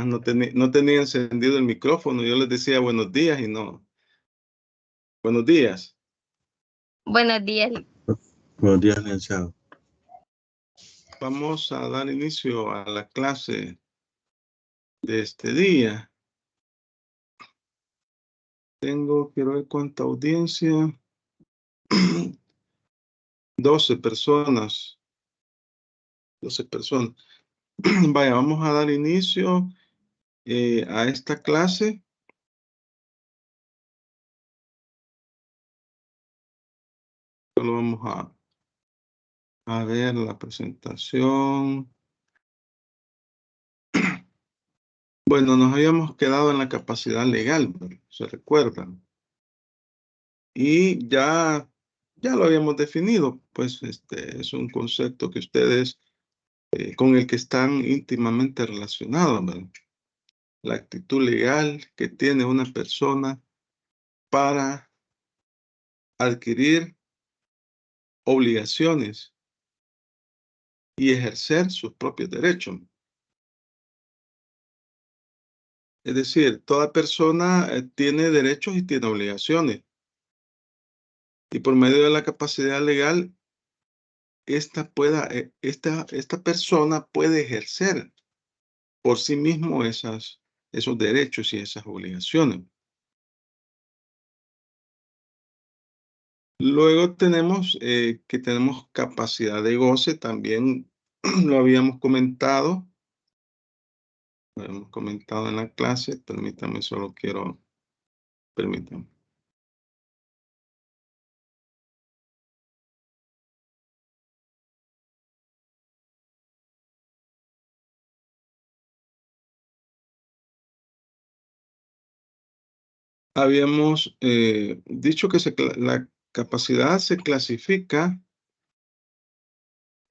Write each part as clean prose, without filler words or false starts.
No tenía encendido el micrófono. Yo les decía buenos días y no. Buenos días. Buenos días. Buenos días, licenciado. Vamos a dar inicio a la clase de este día. Quiero ver cuánta audiencia. 12 personas. 12 personas. Vaya, vamos a dar inicio a esta clase. Solo vamos a ver la presentación. Bueno, nos habíamos quedado en la capacidad legal, ¿se recuerdan? Y ya lo habíamos definido, pues es un concepto que ustedes, con el que están íntimamente relacionados, ¿verdad? La actitud legal que tiene una persona para adquirir obligaciones y ejercer sus propios derechos. Es decir, toda persona tiene derechos y tiene obligaciones. Y por medio de la capacidad legal, esta persona puede ejercer por sí mismo esos derechos y esas obligaciones. Luego tenemos que tenemos capacidad de goce, también lo habíamos comentado. Lo habíamos comentado en la clase. Permítanme, permítanme. Habíamos dicho que la capacidad se clasifica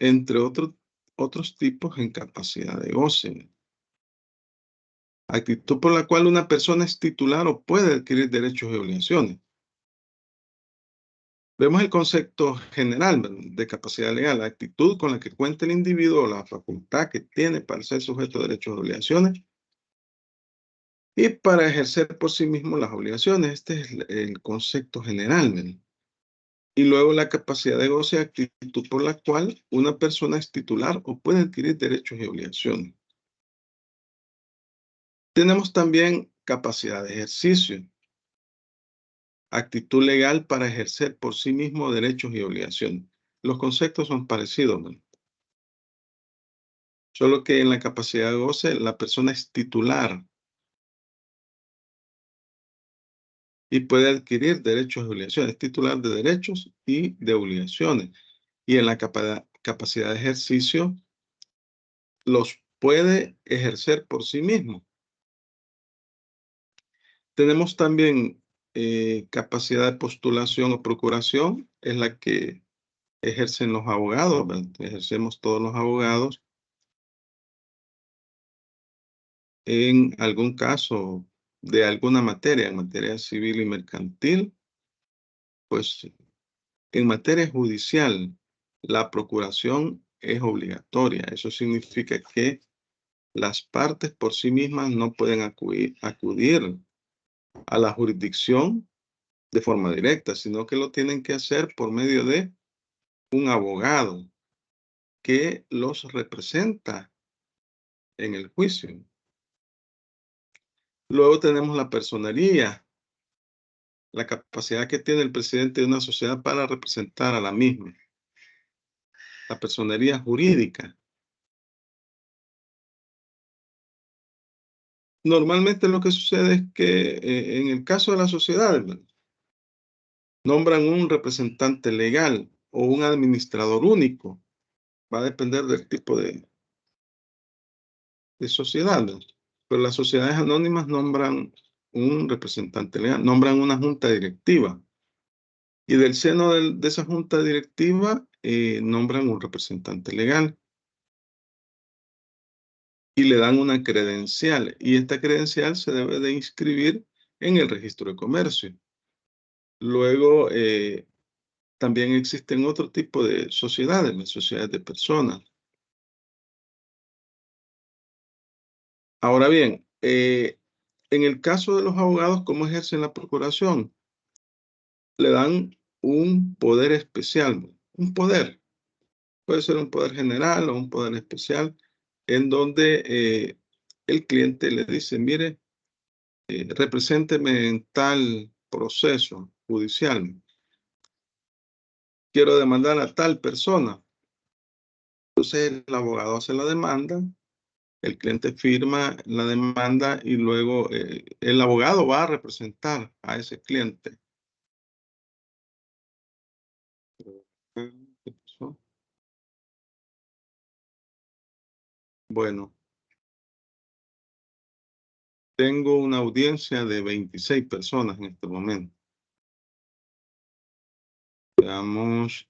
entre otros tipos en capacidad de goce. Actitud por la cual una persona es titular o puede adquirir derechos y obligaciones. Vemos el concepto general de capacidad legal, la actitud con la que cuenta el individuo o la facultad que tiene para ser sujeto de derechos y obligaciones y para ejercer por sí mismo las obligaciones. Este es el concepto general, ¿verdad? Y luego la capacidad de goce, actitud por la cual una persona es titular o puede adquirir derechos y obligaciones. Tenemos también capacidad de ejercicio, actitud legal para ejercer por sí mismo derechos y obligaciones. Los conceptos son parecidos, ¿no? Solo que en la capacidad de goce la persona es titular y puede adquirir derechos y obligaciones, titular de derechos y de obligaciones. Y en la capacidad de ejercicio los puede ejercer por sí mismo. Tenemos también capacidad de postulación o procuración, es la que ejercen los abogados, ¿verdad? Ejercemos todos los abogados. En algún caso de alguna materia, en materia civil y mercantil, pues en materia judicial, la procuración es obligatoria. Eso significa que las partes por sí mismas no pueden acudir a la jurisdicción de forma directa, sino que lo tienen que hacer por medio de un abogado que los representa en el juicio. Luego tenemos la personería, la capacidad que tiene el presidente de una sociedad para representar a la misma. La personería jurídica. Normalmente lo que sucede es que en el caso de las sociedades, nombran un representante legal o un administrador único. Va a depender del tipo de sociedad. Pero las sociedades anónimas nombran un representante legal, nombran una junta directiva. Y del seno de esa junta directiva nombran un representante legal. Y le dan una credencial. Y esta credencial se debe de inscribir en el registro de comercio. Luego, también existen otro tipo de sociedades, las sociedades de personas. Ahora bien, en el caso de los abogados, ¿cómo ejercen la procuración? Le dan un poder especial, un poder. Puede ser un poder general o un poder especial, en donde el cliente le dice, mire, represénteme en tal proceso judicial. Quiero demandar a tal persona. Entonces el abogado hace la demanda, el cliente firma la demanda y luego el abogado va a representar a ese cliente. ¿Qué pasó? Bueno, tengo una audiencia de 26 personas en este momento. Veamos.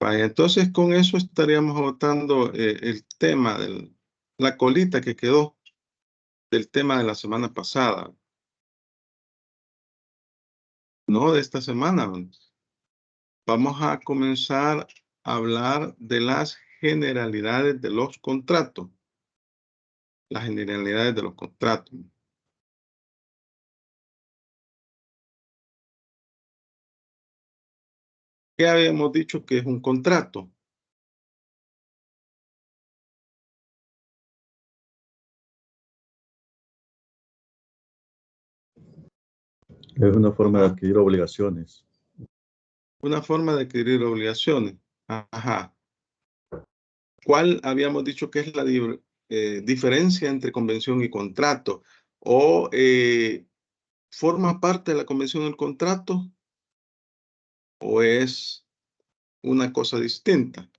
Vaya, entonces con eso estaríamos agotando el tema de la colita que quedó del tema de la semana pasada, no de esta semana. Vamos a comenzar a hablar de las generalidades de los contratos. Las generalidades de los contratos. ¿Qué habíamos dicho que es un contrato? Es una forma de adquirir obligaciones. Una forma de adquirir obligaciones. Ajá. ¿Cuál habíamos dicho que es la diferencia entre convención y contrato? ¿O forma parte de la convención el contrato? ¿O es una cosa distinta?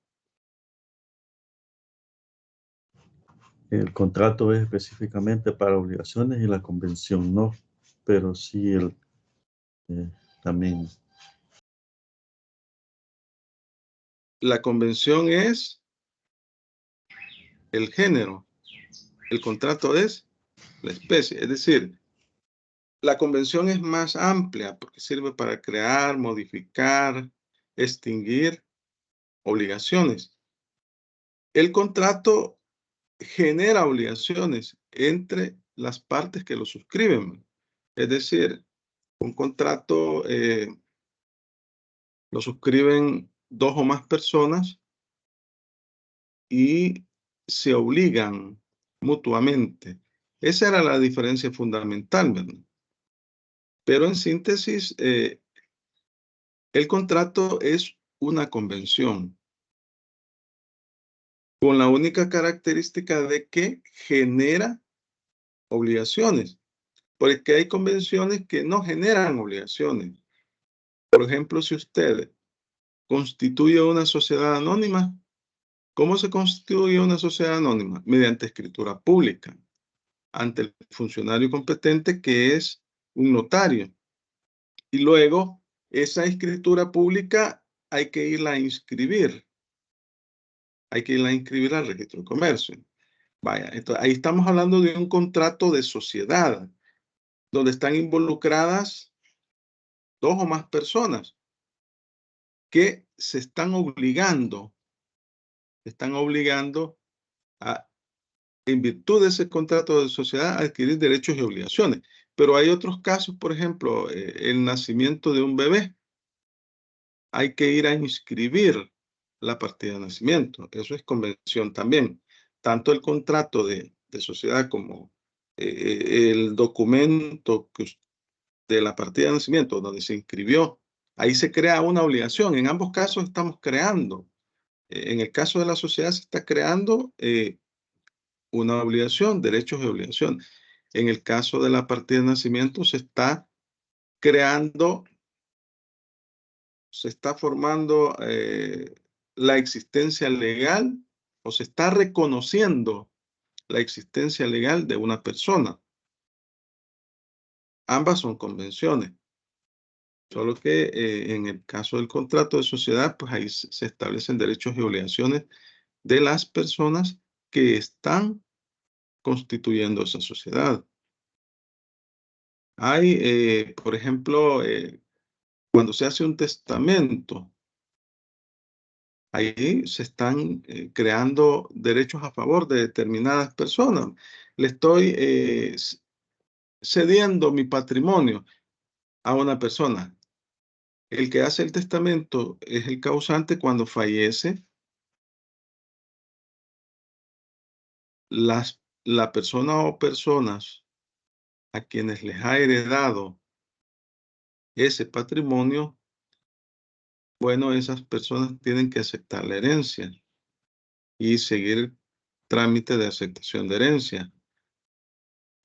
El contrato es específicamente para obligaciones y la convención no, pero sí también. La convención es el género. El contrato es la especie. Es decir, la convención es más amplia porque sirve para crear, modificar, extinguir obligaciones. El contrato genera obligaciones entre las partes que lo suscriben. Es decir, un contrato lo suscriben dos o más personas y se obligan mutuamente. Esa era la diferencia fundamental, ¿verdad? Pero en síntesis, el contrato es una convención con la única característica de que genera obligaciones, porque hay convenciones que no generan obligaciones. Por ejemplo, si usted constituye una sociedad anónima, ¿cómo se constituye una sociedad anónima? Mediante escritura pública ante el funcionario competente, que es un notario. Y luego, esa escritura pública hay que irla a inscribir. Hay que irla a inscribir al registro de comercio. Vaya, entonces ahí estamos hablando de un contrato de sociedad, donde están involucradas dos o más personas que se están obligando a, en virtud de ese contrato de sociedad, a adquirir derechos y obligaciones. Pero hay otros casos, por ejemplo, el nacimiento de un bebé. Hay que ir a inscribir la partida de nacimiento. Eso es convención también. Tanto el contrato de sociedad como el documento de la partida de nacimiento donde se inscribió, ahí se crea una obligación. En ambos casos estamos creando. En el caso de la sociedad se está creando una obligación, derechos y obligaciones. En el caso de la partida de nacimiento se está creando, se está formando la existencia legal o se está reconociendo la existencia legal de una persona. Ambas son convenciones. Solo que en el caso del contrato de sociedad, pues ahí se establecen derechos y obligaciones de las personas que están constituyendo esa sociedad. Hay, por ejemplo, cuando se hace un testamento, ahí se están creando derechos a favor de determinadas personas. le estoy cediendo mi patrimonio a una persona. El que hace el testamento es el causante cuando fallece. La persona o personas a quienes les ha heredado ese patrimonio, bueno, esas personas tienen que aceptar la herencia y seguir el trámite de aceptación de herencia,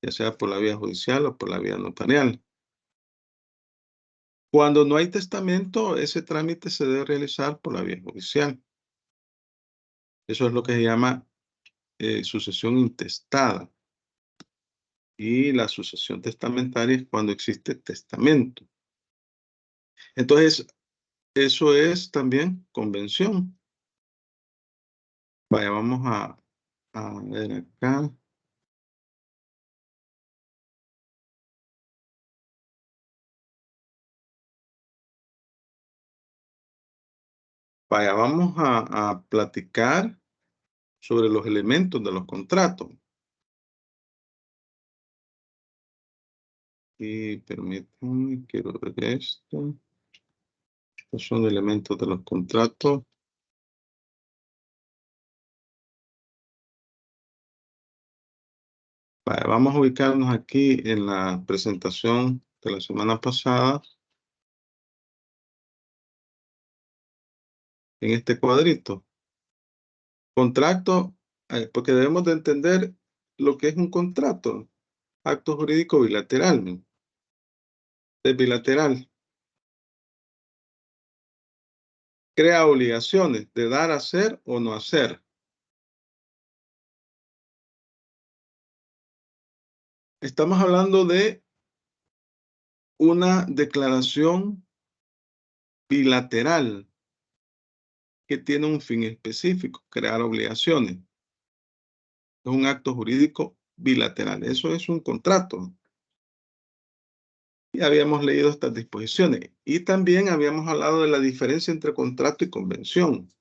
ya sea por la vía judicial o por la vía notarial. Cuando no hay testamento, ese trámite se debe realizar por la vía judicial. Eso es lo que se llama sucesión intestada. Y la sucesión testamentaria es cuando existe testamento. Entonces, eso es también convención. Vaya, vamos a ver acá. Vaya, vamos a platicar sobre los elementos de los contratos. Y permítanme, quiero ver esto. Estos son elementos de los contratos. Vaya, vamos a ubicarnos aquí en la presentación de la semana pasada. En este cuadrito. Contrato, porque debemos de entender lo que es un contrato. Acto jurídico bilateral, ¿no? Es bilateral. Crea obligaciones de dar, hacer o no hacer. Estamos hablando de una declaración bilateral que tiene un fin específico, crear obligaciones. Es un acto jurídico bilateral. Eso es un contrato. Y habíamos leído estas disposiciones. Y también habíamos hablado de la diferencia entre contrato y convención.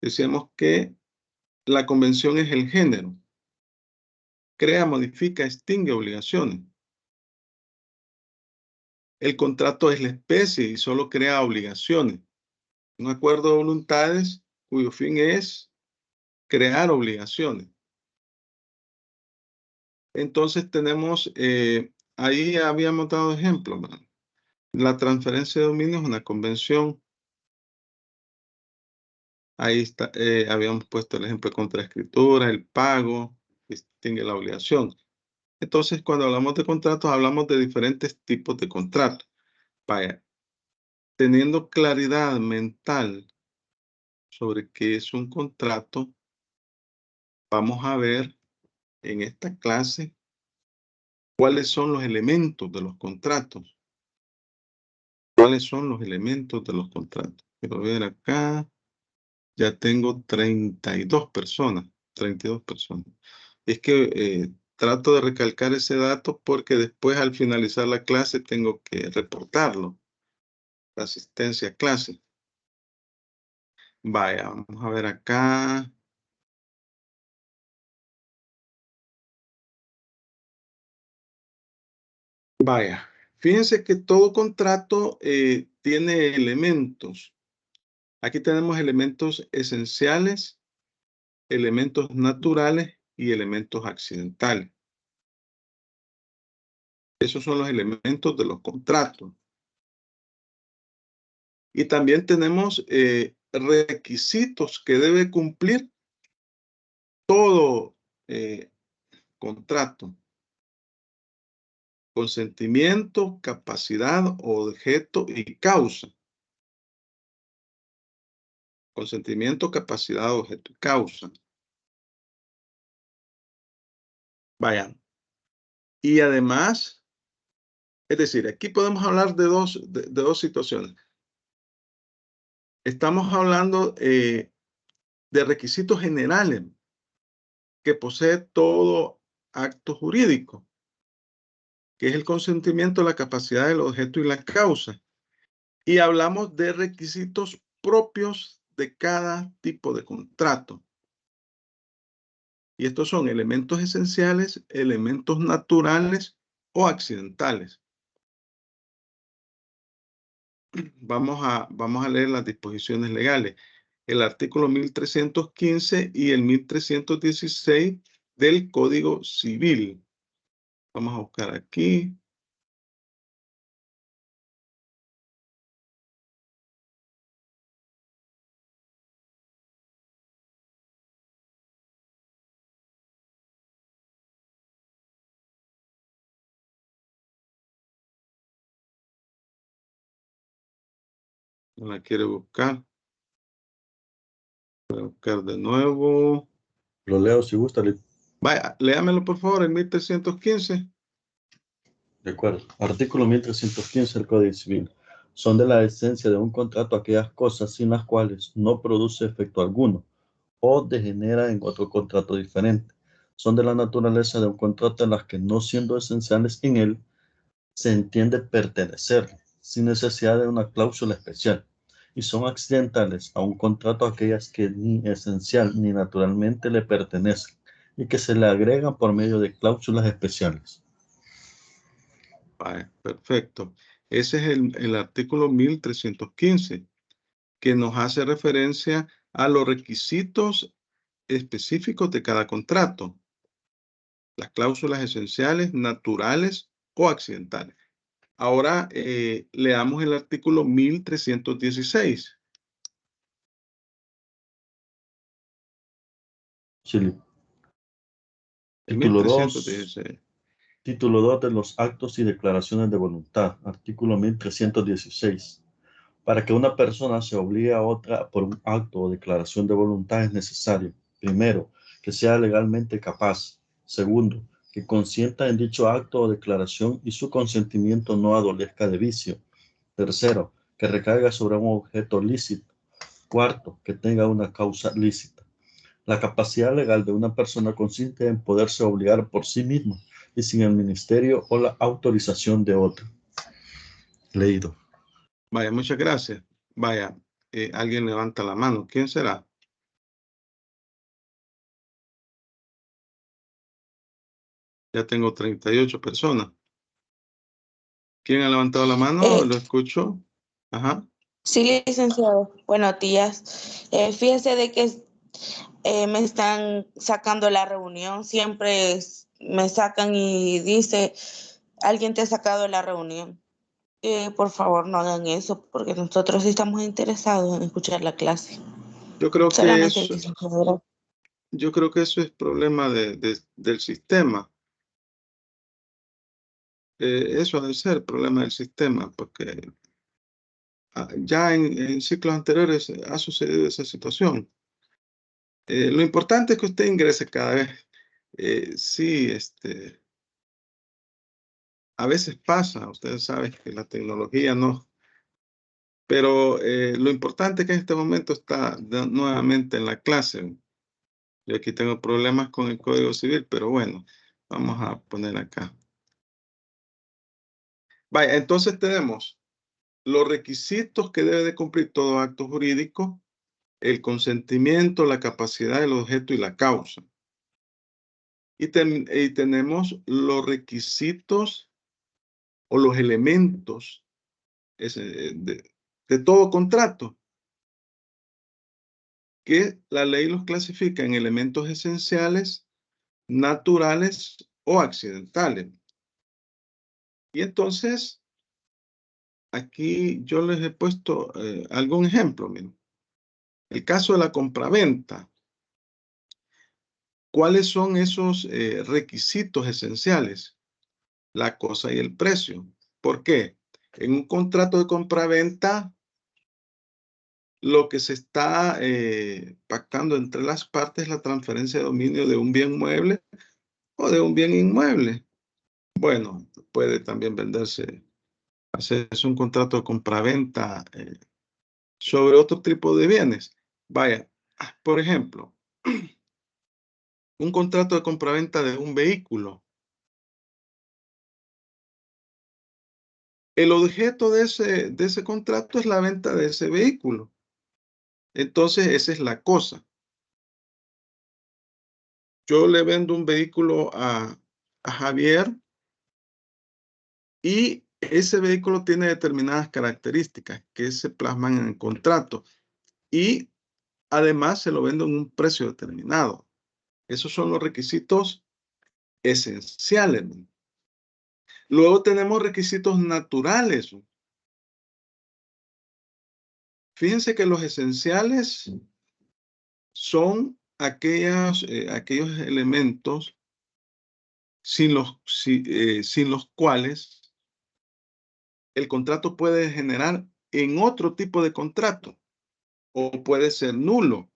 Decíamos que la convención es el género. Crea, modifica, extingue obligaciones. El contrato es la especie y solo crea obligaciones. Un acuerdo de voluntades cuyo fin es crear obligaciones. Entonces tenemos, ahí habíamos dado ejemplos, ¿no? La transferencia de dominio es una convención. Ahí está, habíamos puesto el ejemplo de contraescritura, el pago, extingue la obligación. Entonces, cuando hablamos de contratos, hablamos de diferentes tipos de contratos. Vaya, teniendo claridad mental sobre qué es un contrato, vamos a ver en esta clase cuáles son los elementos de los contratos. ¿Cuáles son los elementos de los contratos? Quiero ver acá. Ya tengo 32 personas. 32 personas. Es que trato de recalcar ese dato porque después al finalizar la clase tengo que reportarlo. La asistencia a clase. Vaya, vamos a ver acá. Vaya, fíjense que todo contrato tiene elementos. Aquí tenemos elementos esenciales, elementos naturales y elementos accidentales. Esos son los elementos de los contratos. Y también tenemos requisitos que debe cumplir todo contrato. Consentimiento, capacidad, objeto y causa. Consentimiento, capacidad, objeto y causa. Vayan. Y además, es decir, aquí podemos hablar de dos situaciones. Estamos hablando de requisitos generales que posee todo acto jurídico, que es el consentimiento, la capacidad, el objeto y la causa. Y hablamos de requisitos propios de cada tipo de contrato. Y estos son elementos esenciales, elementos naturales o accidentales. Vamos a leer las disposiciones legales. El artículo 1315 y el 1316 del Código Civil. Vamos a buscar aquí. No la quiere buscar. Voy a buscar de nuevo. Lo leo si gusta. Vaya, léamelo por favor, el 1315. De acuerdo. Artículo 1315 del Código Civil. Son de la esencia de un contrato aquellas cosas sin las cuales no produce efecto alguno o degenera en otro contrato diferente. Son de la naturaleza de un contrato en las que, no siendo esenciales en él, se entiende pertenecer, sin necesidad de una cláusula especial. Y son accidentales a un contrato aquellas que ni esencial ni naturalmente le pertenecen y que se le agregan por medio de cláusulas especiales. Vale, perfecto. Ese es el artículo 1315, que nos hace referencia a los requisitos específicos de cada contrato, las cláusulas esenciales, naturales o accidentales. Ahora leamos el artículo 1316. Sí. El Título 2. 1316. Título 2 de los actos y declaraciones de voluntad. Artículo 1316. Para que una persona se obligue a otra por un acto o declaración de voluntad es necesario, primero, que sea legalmente capaz. Segundo, que consienta en dicho acto o declaración y su consentimiento no adolezca de vicio. Tercero, que recaiga sobre un objeto lícito. Cuarto, que tenga una causa lícita. La capacidad legal de una persona consiste en poderse obligar por sí misma y sin el ministerio o la autorización de otro. Leído. Vaya, muchas gracias. Vaya, alguien levanta la mano. ¿Quién será? Ya tengo 38 personas. ¿Quién ha levantado la mano? Lo escucho. Ajá. Sí, licenciado. Buenos días. Fíjese de que me están sacando la reunión. Siempre me sacan y dice, alguien te ha sacado la reunión. Por favor, no hagan eso porque nosotros sí estamos interesados en escuchar la clase. Yo creo que Solamente, eso, licenciado. yo creo que eso es problema del sistema. Eso debe ser problema del sistema, porque ya en ciclos anteriores ha sucedido esa situación. Lo importante es que usted ingrese cada vez. Sí, a veces pasa, ustedes saben que la tecnología no, pero lo importante es que en este momento está nuevamente en la clase. Yo aquí tengo problemas con el Código Civil, pero bueno, vamos a poner acá. Vaya, entonces tenemos los requisitos que debe de cumplir todo acto jurídico, el consentimiento, la capacidad, el objeto y la causa. Y tenemos los requisitos o los elementos de todo contrato, que la ley los clasifica en elementos esenciales, naturales o accidentales. Y entonces, aquí yo les he puesto algún ejemplo. Miren. El caso de la compraventa. ¿Cuáles son esos requisitos esenciales? La cosa y el precio. ¿Por qué? En un contrato de compraventa, lo que se está pactando entre las partes es la transferencia de dominio de un bien mueble o de un bien inmueble. Bueno, puede también venderse, hacerse un contrato de compraventa sobre otro tipo de bienes. Vaya, por ejemplo, un contrato de compraventa de un vehículo. El objeto de ese contrato es la venta de ese vehículo. Entonces, esa es la cosa. yo le vendo un vehículo a Javier y ese vehículo tiene determinadas características que se plasman en el contrato y además se lo vendo en un precio determinado. Esos son los requisitos esenciales. Luego tenemos requisitos naturales. Fíjense que los esenciales son aquellos elementos sin los cuales el contrato puede generar en otro tipo de contrato o puede ser nulo.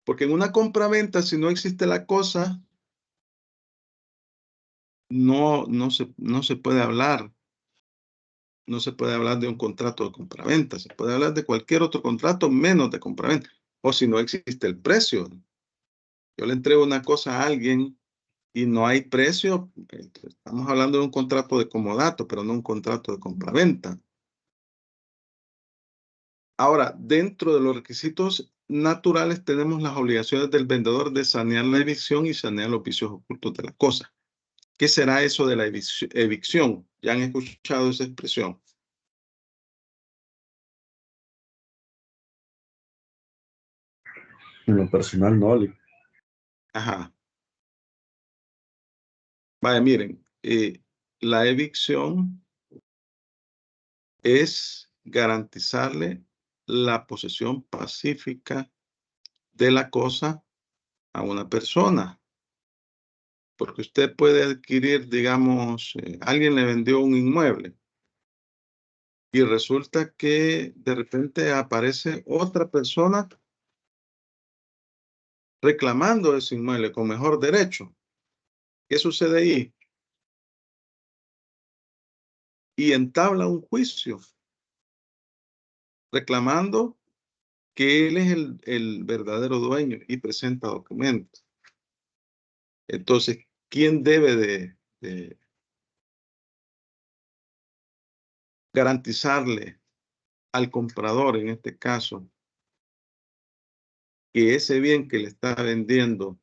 Porque en una compraventa, si no existe la cosa, no se puede hablar. No se puede hablar de un contrato de compraventa. Se puede hablar de cualquier otro contrato menos de compraventa. O si no existe el precio. Yo le entrego una cosa a alguien y no hay precio. Estamos hablando de un contrato de comodato, pero no un contrato de compraventa. Ahora, dentro de los requisitos naturales tenemos las obligaciones del vendedor de sanear la evicción y sanear los vicios ocultos de la cosa. ¿Qué será eso de la evicción? ¿Ya han escuchado esa expresión? En lo personal, no. Ajá. Vaya, miren, la evicción es garantizarle la posesión pacífica de la cosa a una persona. Porque usted puede adquirir, digamos, alguien le vendió un inmueble y resulta que de repente aparece otra persona reclamando ese inmueble con mejor derecho. ¿Qué sucede ahí? Y entabla un juicio reclamando que él es el verdadero dueño y presenta documentos. Entonces, ¿quién debe de garantizarle al comprador, en este caso, que ese bien que le está vendiendo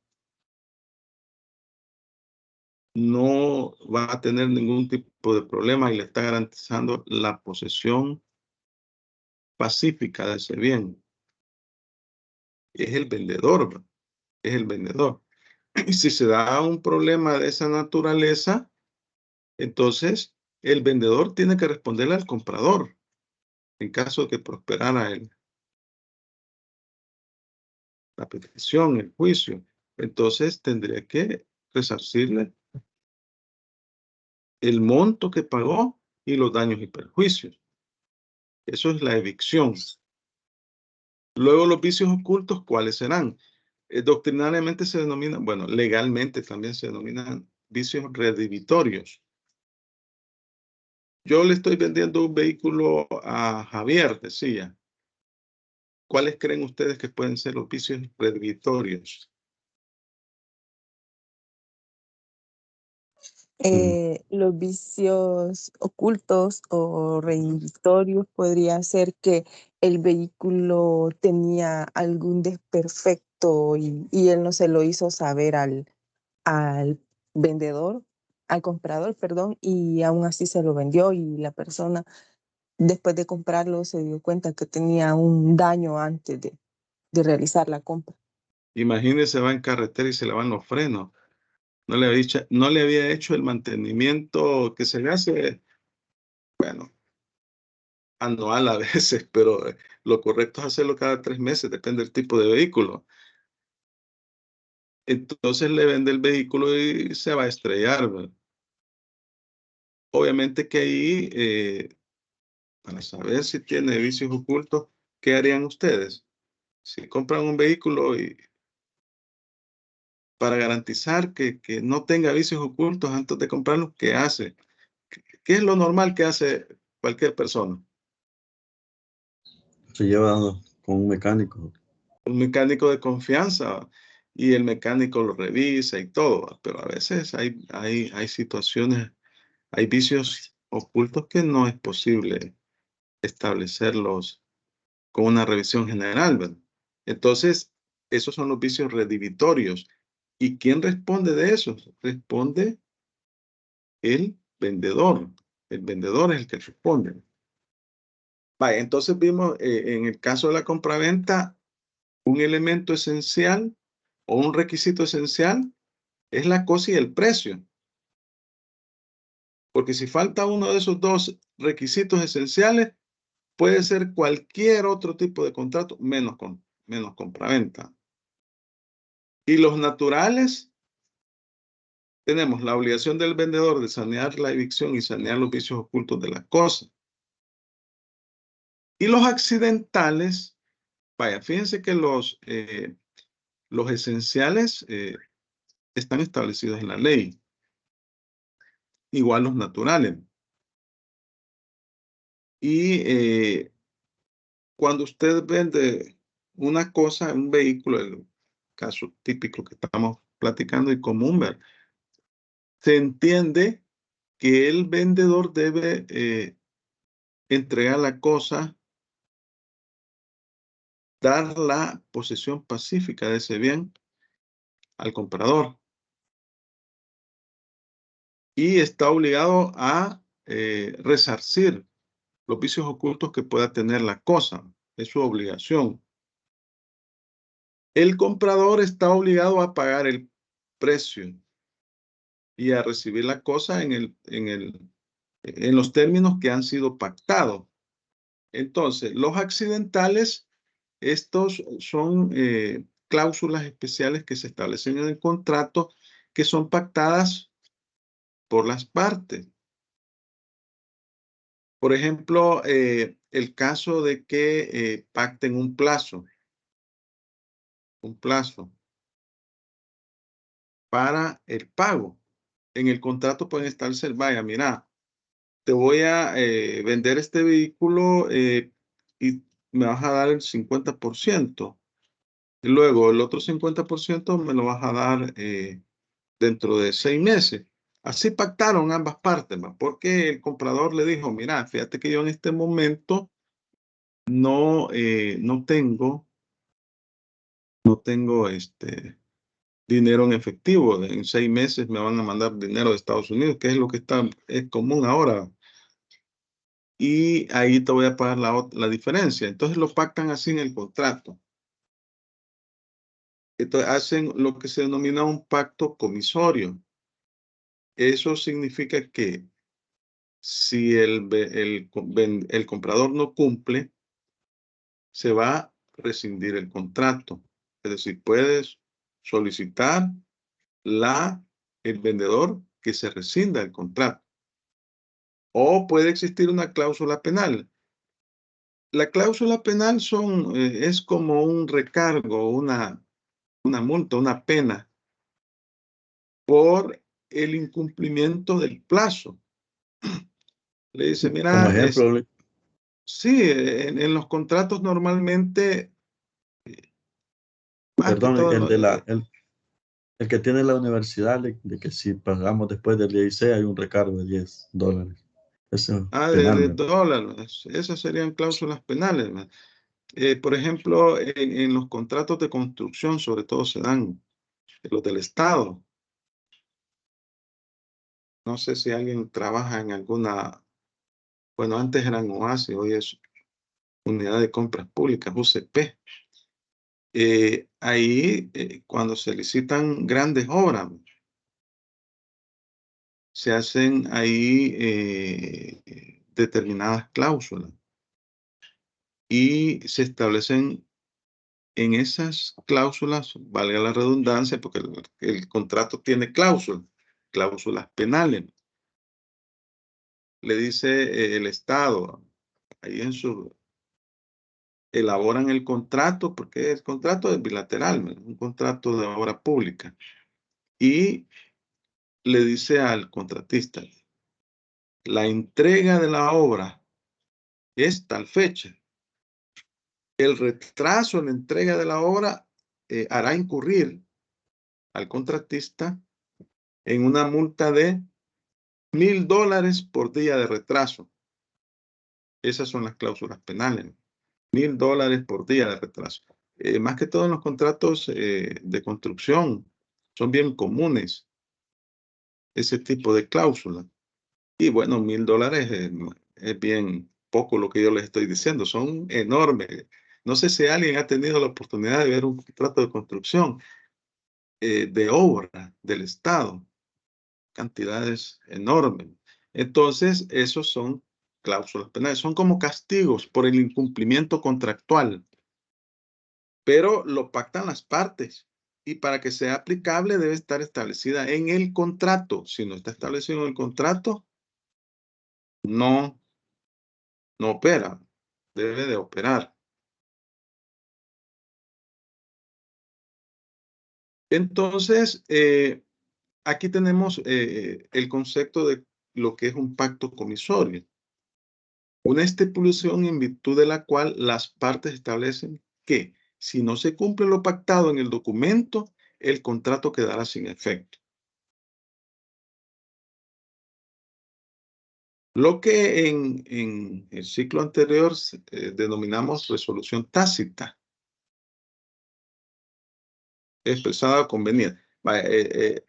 no va a tener ningún tipo de problema y le está garantizando la posesión pacífica de ese bien? Es el vendedor, ¿verdad? Es el vendedor. Y si se da un problema de esa naturaleza, entonces el vendedor tiene que responderle al comprador en caso de que prosperara la petición, el juicio. Entonces tendría que resarcirle el monto que pagó y los daños y perjuicios. Eso es la evicción. Luego los vicios ocultos, ¿cuáles serán? Doctrinariamente se denominan, bueno, legalmente también se denominan vicios redivitorios. Yo le estoy vendiendo un vehículo a Javier, decía. ¿Cuáles creen ustedes que pueden ser los vicios redivitorios? Los vicios ocultos o reinhibitorios podría ser que el vehículo tenía algún desperfecto y él no se lo hizo saber al vendedor, al comprador, perdón, y aún así se lo vendió y la persona después de comprarlo se dio cuenta que tenía un daño antes de realizar la compra. Imagínese, va en carretera y se le van los frenos. No le había hecho el mantenimiento que se le hace, bueno, anual a veces, pero lo correcto es hacerlo cada 3 meses, depende del tipo de vehículo. Entonces le vende el vehículo y se va a estrellar, ¿verdad? Obviamente que ahí, para saber si tiene vicios ocultos, ¿qué harían ustedes? Si compran un vehículo y para garantizar que no tenga vicios ocultos antes de comprarlo, ¿qué hace? ¿Qué es lo normal que hace cualquier persona? Se lleva con un mecánico. Un mecánico de confianza y el mecánico lo revisa y todo, pero a veces hay situaciones, hay vicios ocultos que no es posible establecerlos con una revisión general, ¿verdad? Entonces, Esos son los vicios redimitorios. ¿Y quién responde de esos? Responde el vendedor. El vendedor es el que responde. Vaya, entonces vimos en el caso de la compraventa, un elemento esencial o un requisito esencial es la cosa y el precio. Porque si falta uno de esos dos requisitos esenciales, puede ser cualquier otro tipo de contrato, menos compraventa. Y los naturales, tenemos la obligación del vendedor de sanear la evicción y sanear los vicios ocultos de la cosa. Y los accidentales, vaya, fíjense que los esenciales están establecidos en la ley. Igual los naturales. Y cuando usted vende una cosa, un vehículo, el caso típico que estamos platicando y común, ¿verdad? Se entiende que el vendedor debe entregar la cosa, dar la posesión pacífica de ese bien al comprador. Y está obligado a resarcir los vicios ocultos que pueda tener la cosa. Es su obligación. El comprador está obligado a pagar el precio y a recibir la cosa en los términos que han sido pactados. Entonces, los accidentales, estos son cláusulas especiales que se establecen en el contrato que son pactadas por las partes. Por ejemplo, el caso de que pacten un plazo para el pago. En el contrato pueden estarse, vaya, mira, te voy a vender este vehículo y me vas a dar el 50%. Y luego el otro 50% me lo vas a dar dentro de 6 meses. Así pactaron ambas partes, ¿va? Porque el comprador le dijo, mira, fíjate que yo en este momento no tengo dinero en efectivo. En 6 meses me van a mandar dinero de Estados Unidos, que es lo que es común ahora. Y ahí te voy a pagar la diferencia. Entonces lo pactan así en el contrato. Entonces hacen lo que se denomina un pacto comisorio. Eso significa que si el comprador no cumple, se va a rescindir el contrato. Es decir, puedes solicitar el vendedor que se rescinda el contrato. O puede existir una cláusula penal. La cláusula penal es como un recargo, una multa, una pena por el incumplimiento del plazo. Le dice, Como mira, ejemplo, sí, en los contratos normalmente, más que perdón, todo, el que tiene la universidad, de que si pagamos después del 16 hay un recargo de $10. Eso es penal, de ¿verdad? dólares, esas serían cláusulas penales, ¿verdad? Por ejemplo, en los contratos de construcción, sobre todo se dan los del Estado. No sé si alguien trabaja en alguna, bueno, antes eran OASI, hoy es Unidad de Compras Públicas, UCP. Ahí, cuando se licitan grandes obras, se hacen ahí determinadas cláusulas y se establecen en esas cláusulas, valga la redundancia, porque el contrato tiene cláusulas penales. Le dice el Estado, ahí elaboran el contrato, porque el contrato es bilateral, un contrato de obra pública, y le dice al contratista, la entrega de la obra es tal fecha. El retraso en la entrega de la obra hará incurrir al contratista en una multa de $1,000 por día de retraso. Esas son las cláusulas penales. $1,000 por día de retraso. más que todo en los contratos de construcción, son bien comunes ese tipo de cláusula. Y bueno, $1000 es bien poco lo que yo les estoy diciendo, son enormes. No sé si alguien ha tenido la oportunidad de ver un contrato de construcción de obra del Estado, cantidades enormes. Entonces, esos son cláusulas penales, son como castigos por el incumplimiento contractual, pero lo pactan las partes. Y para que sea aplicable debe estar establecida en el contrato. Si no está establecido en el contrato, no opera, debe de operar. Entonces, aquí tenemos el concepto de lo que es un pacto comisorio. Una estipulación en virtud de la cual las partes establecen que si no se cumple lo pactado en el documento, el contrato quedará sin efecto. Lo que en el ciclo anterior denominamos resolución tácita, expresada o convenida.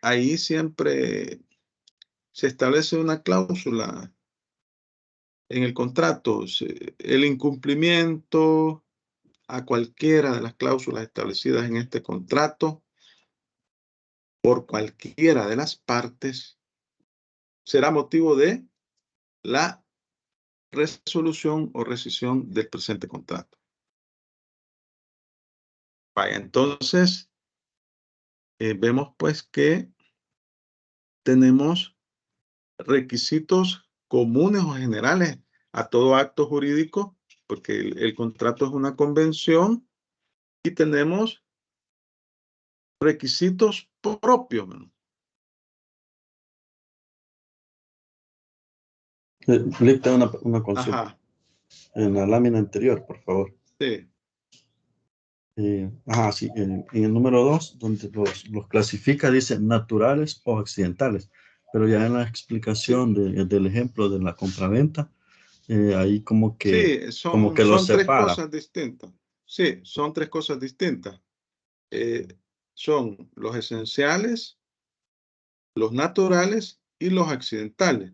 Ahí siempre se establece una cláusula en el contrato, el incumplimiento a cualquiera de las cláusulas establecidas en este contrato por cualquiera de las partes será motivo de la resolución o rescisión del presente contrato. Vaya, entonces vemos pues que tenemos requisitos comunes o generales a todo acto jurídico, porque el contrato es una convención y tenemos requisitos propios. Lecta una consulta. Ajá, En la lámina anterior, por favor. sí. Sí, en el número 2, donde los clasifica, dice naturales o accidentales. Pero ya en la explicación del ejemplo de la compraventa, ahí como que Sí, los son tres separa. cosas distintas. Sí, son tres cosas distintas. Son los esenciales, los naturales y los accidentales.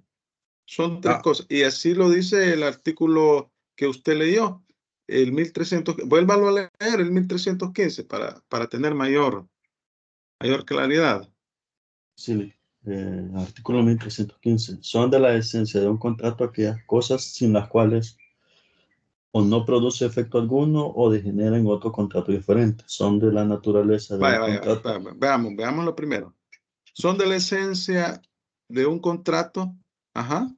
Son tres cosas. Y así lo dice el artículo que usted leyó, el 1300. Vuélvalo a leer, el 1315, para tener mayor claridad. Sí, artículo 1315. Son de la esencia de un contrato aquellas cosas sin las cuales o no produce efecto alguno o degenera en otro contrato diferente. Son de la naturaleza de un contrato. Veamos lo primero. Son de la esencia de un contrato. Ajá.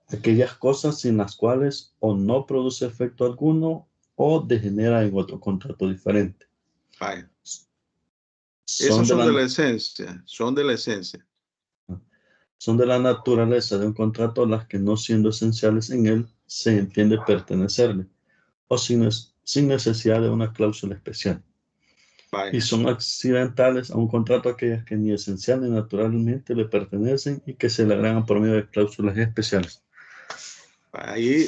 Aquellas cosas sin las cuales o no produce efecto alguno o degenera en otro contrato diferente. Vaya. Son Esos de son de la la, esencia, son de la esencia. son de la naturaleza de un contrato las que no siendo esenciales en él se entiende pertenecerle o sin necesidad de una cláusula especial. Vaya. Y son accidentales a un contrato aquellas que ni esencial ni naturalmente le pertenecen y que se le agregan por medio de cláusulas especiales. Ahí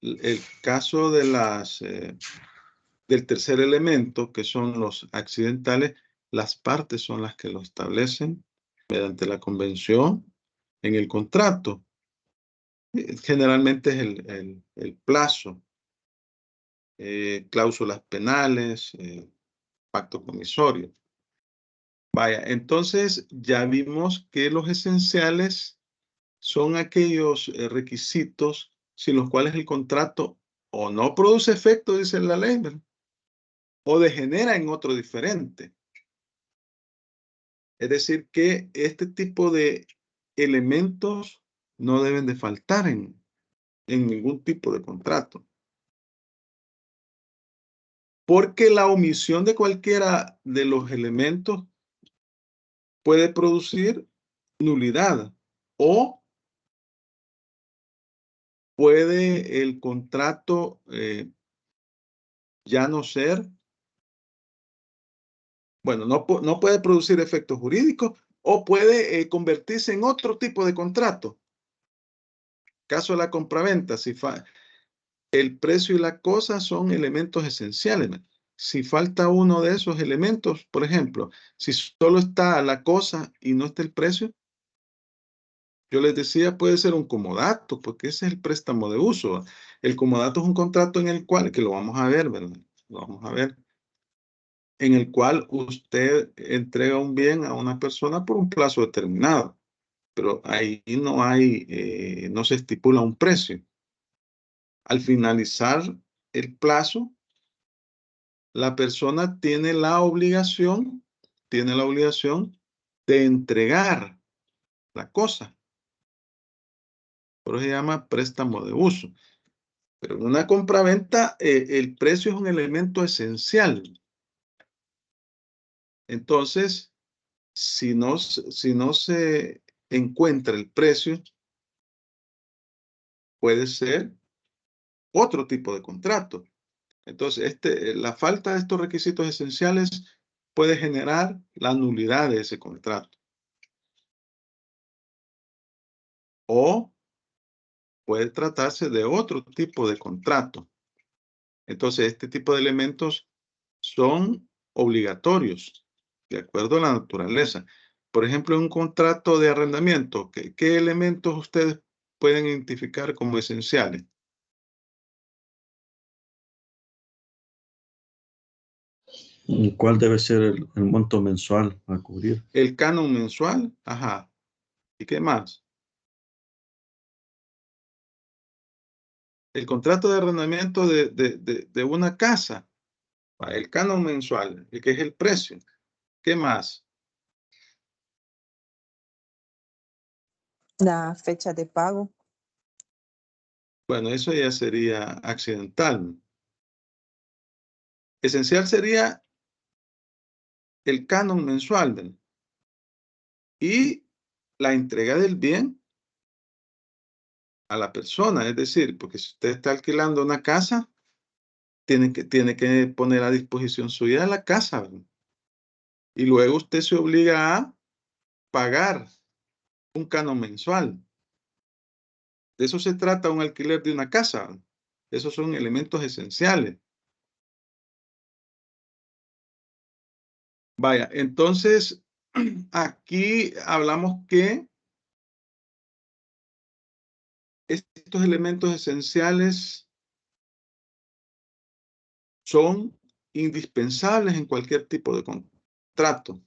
el caso de del tercer elemento, que son los accidentales, las partes son las que lo establecen mediante la convención en el contrato. Generalmente es el plazo, cláusulas penales, pacto comisorio. Vaya, entonces ya vimos que los esenciales son aquellos requisitos sin los cuales el contrato o no produce efecto, dice la ley, ¿verdad?, o degenera en otro diferente. Es decir, que este tipo de elementos no deben de faltar en ningún tipo de contrato. Porque la omisión de cualquiera de los elementos puede producir nulidad o puede el contrato ya no ser, bueno, no puede producir efectos jurídicos o puede convertirse en otro tipo de contrato. Caso de la compraventa, el precio y la cosa son elementos esenciales. si falta uno de esos elementos, por ejemplo, si solo está la cosa y no está el precio, yo les decía, puede ser un comodato, porque ese es el préstamo de uso. El comodato es un contrato en el cual, que lo vamos a ver, ¿verdad? Lo vamos a ver, en el cual usted entrega un bien a una persona por un plazo determinado, pero ahí no hay, no se estipula un precio. Al finalizar el plazo, la persona tiene la obligación de entregar la cosa. Por eso se llama préstamo de uso. Pero en una compraventa, el precio es un elemento esencial. Entonces, si no se encuentra el precio, puede ser otro tipo de contrato. Entonces, la falta de estos requisitos esenciales puede generar la nulidad de ese contrato. O puede tratarse de otro tipo de contrato. Entonces, este tipo de elementos son obligatorios, de acuerdo a la naturaleza. Por ejemplo, en un contrato de arrendamiento, ¿qué elementos ustedes pueden identificar como esenciales? ¿Cuál debe ser el monto mensual a cubrir? El canon mensual, ajá. ¿Y qué más? El contrato de arrendamiento de una casa, el canon mensual, que es el precio. ¿Qué más? La fecha de pago. Bueno, eso ya sería accidental. Esencial sería el canon mensual, ¿verdad? Y la entrega del bien a la persona, es decir, porque si usted está alquilando una casa, tiene que poner a disposición suya la casa, ¿verdad? Y luego usted se obliga a pagar un canon mensual. De eso se trata un alquiler de una casa, ¿verdad? Esos son elementos esenciales. Vaya, entonces, aquí hablamos que estos elementos esenciales son indispensables en cualquier tipo de contrato.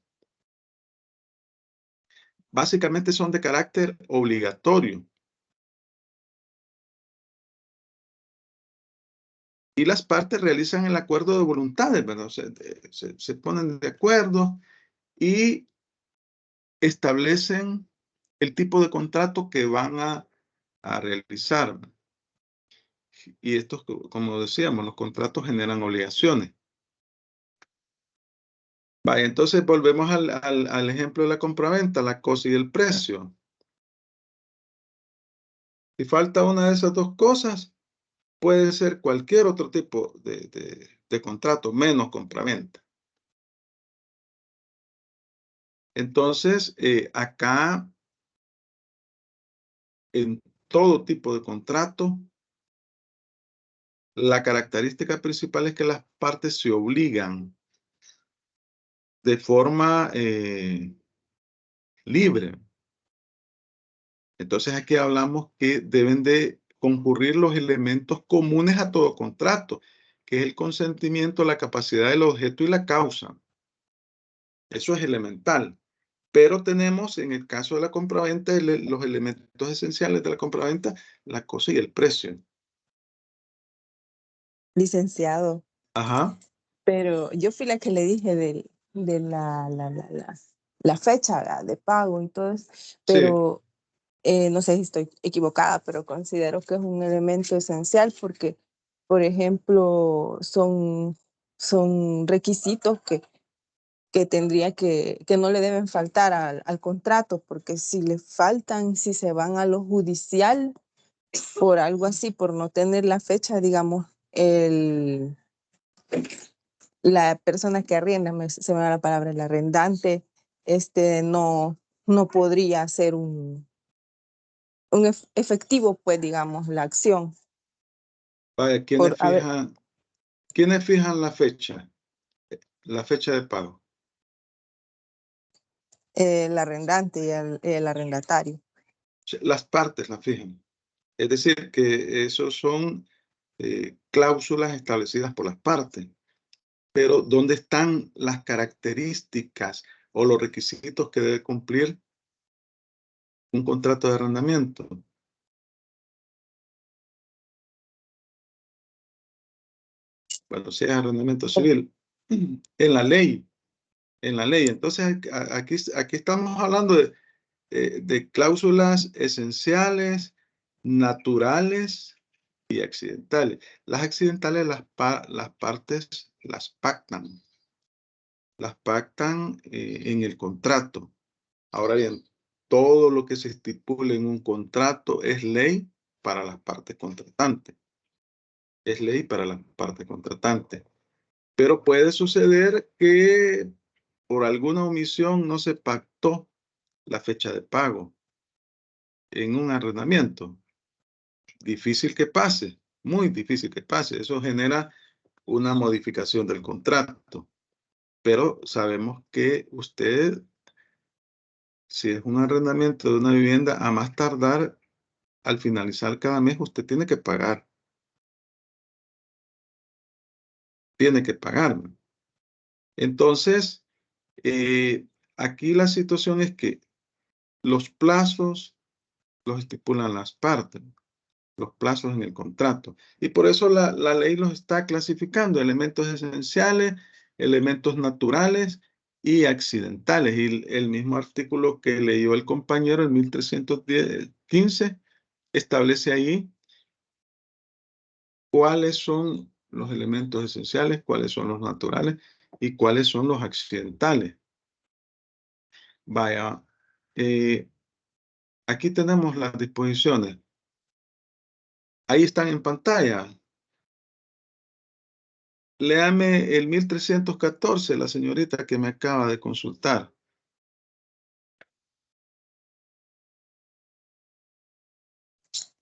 Básicamente son de carácter obligatorio. Y las partes realizan el acuerdo de voluntades, ¿verdad? O sea, se ponen de acuerdo y establecen el tipo de contrato que van a realizar. Y estos, como decíamos, los contratos generan obligaciones. Vaya, entonces volvemos al ejemplo de la compraventa, la cosa y el precio. Si falta una de esas dos cosas, puede ser cualquier otro tipo de contrato, menos compraventa. Entonces, acá, en todo tipo de contrato, la característica principal es que las partes se obligan de forma libre. Entonces, aquí hablamos que deben de concurrir los elementos comunes a todo contrato, que es el consentimiento, la capacidad del objeto y la causa. Eso es elemental. Pero tenemos, en el caso de la compraventa, los elementos esenciales de la compraventa, la cosa y el precio. Licenciado, Ajá. pero yo fui la que le dije de la fecha, ¿verdad?, de pago y todo eso, Sí. pero no sé si estoy equivocada, pero considero que es un elemento esencial porque, por ejemplo, son requisitos que tendría que no le deben faltar al contrato, porque si le faltan, si se van a lo judicial por algo así, por no tener la fecha, digamos, la persona que arrienda, se me va la palabra, el arrendante, no podría hacer un efectivo, pues, digamos, la acción. Vaya, Por, a ver, ¿quiénes fijan la fecha? la fecha de pago? El arrendante y el arrendatario. Las partes las fijan. Es decir, que esos son cláusulas establecidas por las partes. Pero ¿dónde están las características o los requisitos que debe cumplir un contrato de arrendamiento? Bueno, si es arrendamiento civil, en la ley. En la ley. Entonces, aquí estamos hablando de cláusulas esenciales, naturales y accidentales. Las accidentales las partes las pactan. Las pactan en el contrato. Ahora bien, todo lo que se estipule en un contrato es ley para las partes contratantes. Es ley para las partes contratantes. Pero puede suceder que por alguna omisión no se pactó la fecha de pago en un arrendamiento. Difícil que pase, muy difícil que pase. Eso genera una modificación del contrato. Pero sabemos que usted, si es un arrendamiento de una vivienda, a más tardar, al finalizar cada mes, usted tiene que pagar. Tiene que pagar. Entonces, aquí la situación es que los plazos los estipulan las partes, los plazos en el contrato. Y por eso la ley los está clasificando, elementos esenciales, elementos naturales y accidentales. Y el mismo artículo que leyó el compañero, el 1315, establece ahí cuáles son los elementos esenciales, cuáles son los naturales y cuáles son los accidentales. Vaya, aquí tenemos las disposiciones. Ahí están en pantalla. Léame el 1314, la señorita que me acaba de consultar.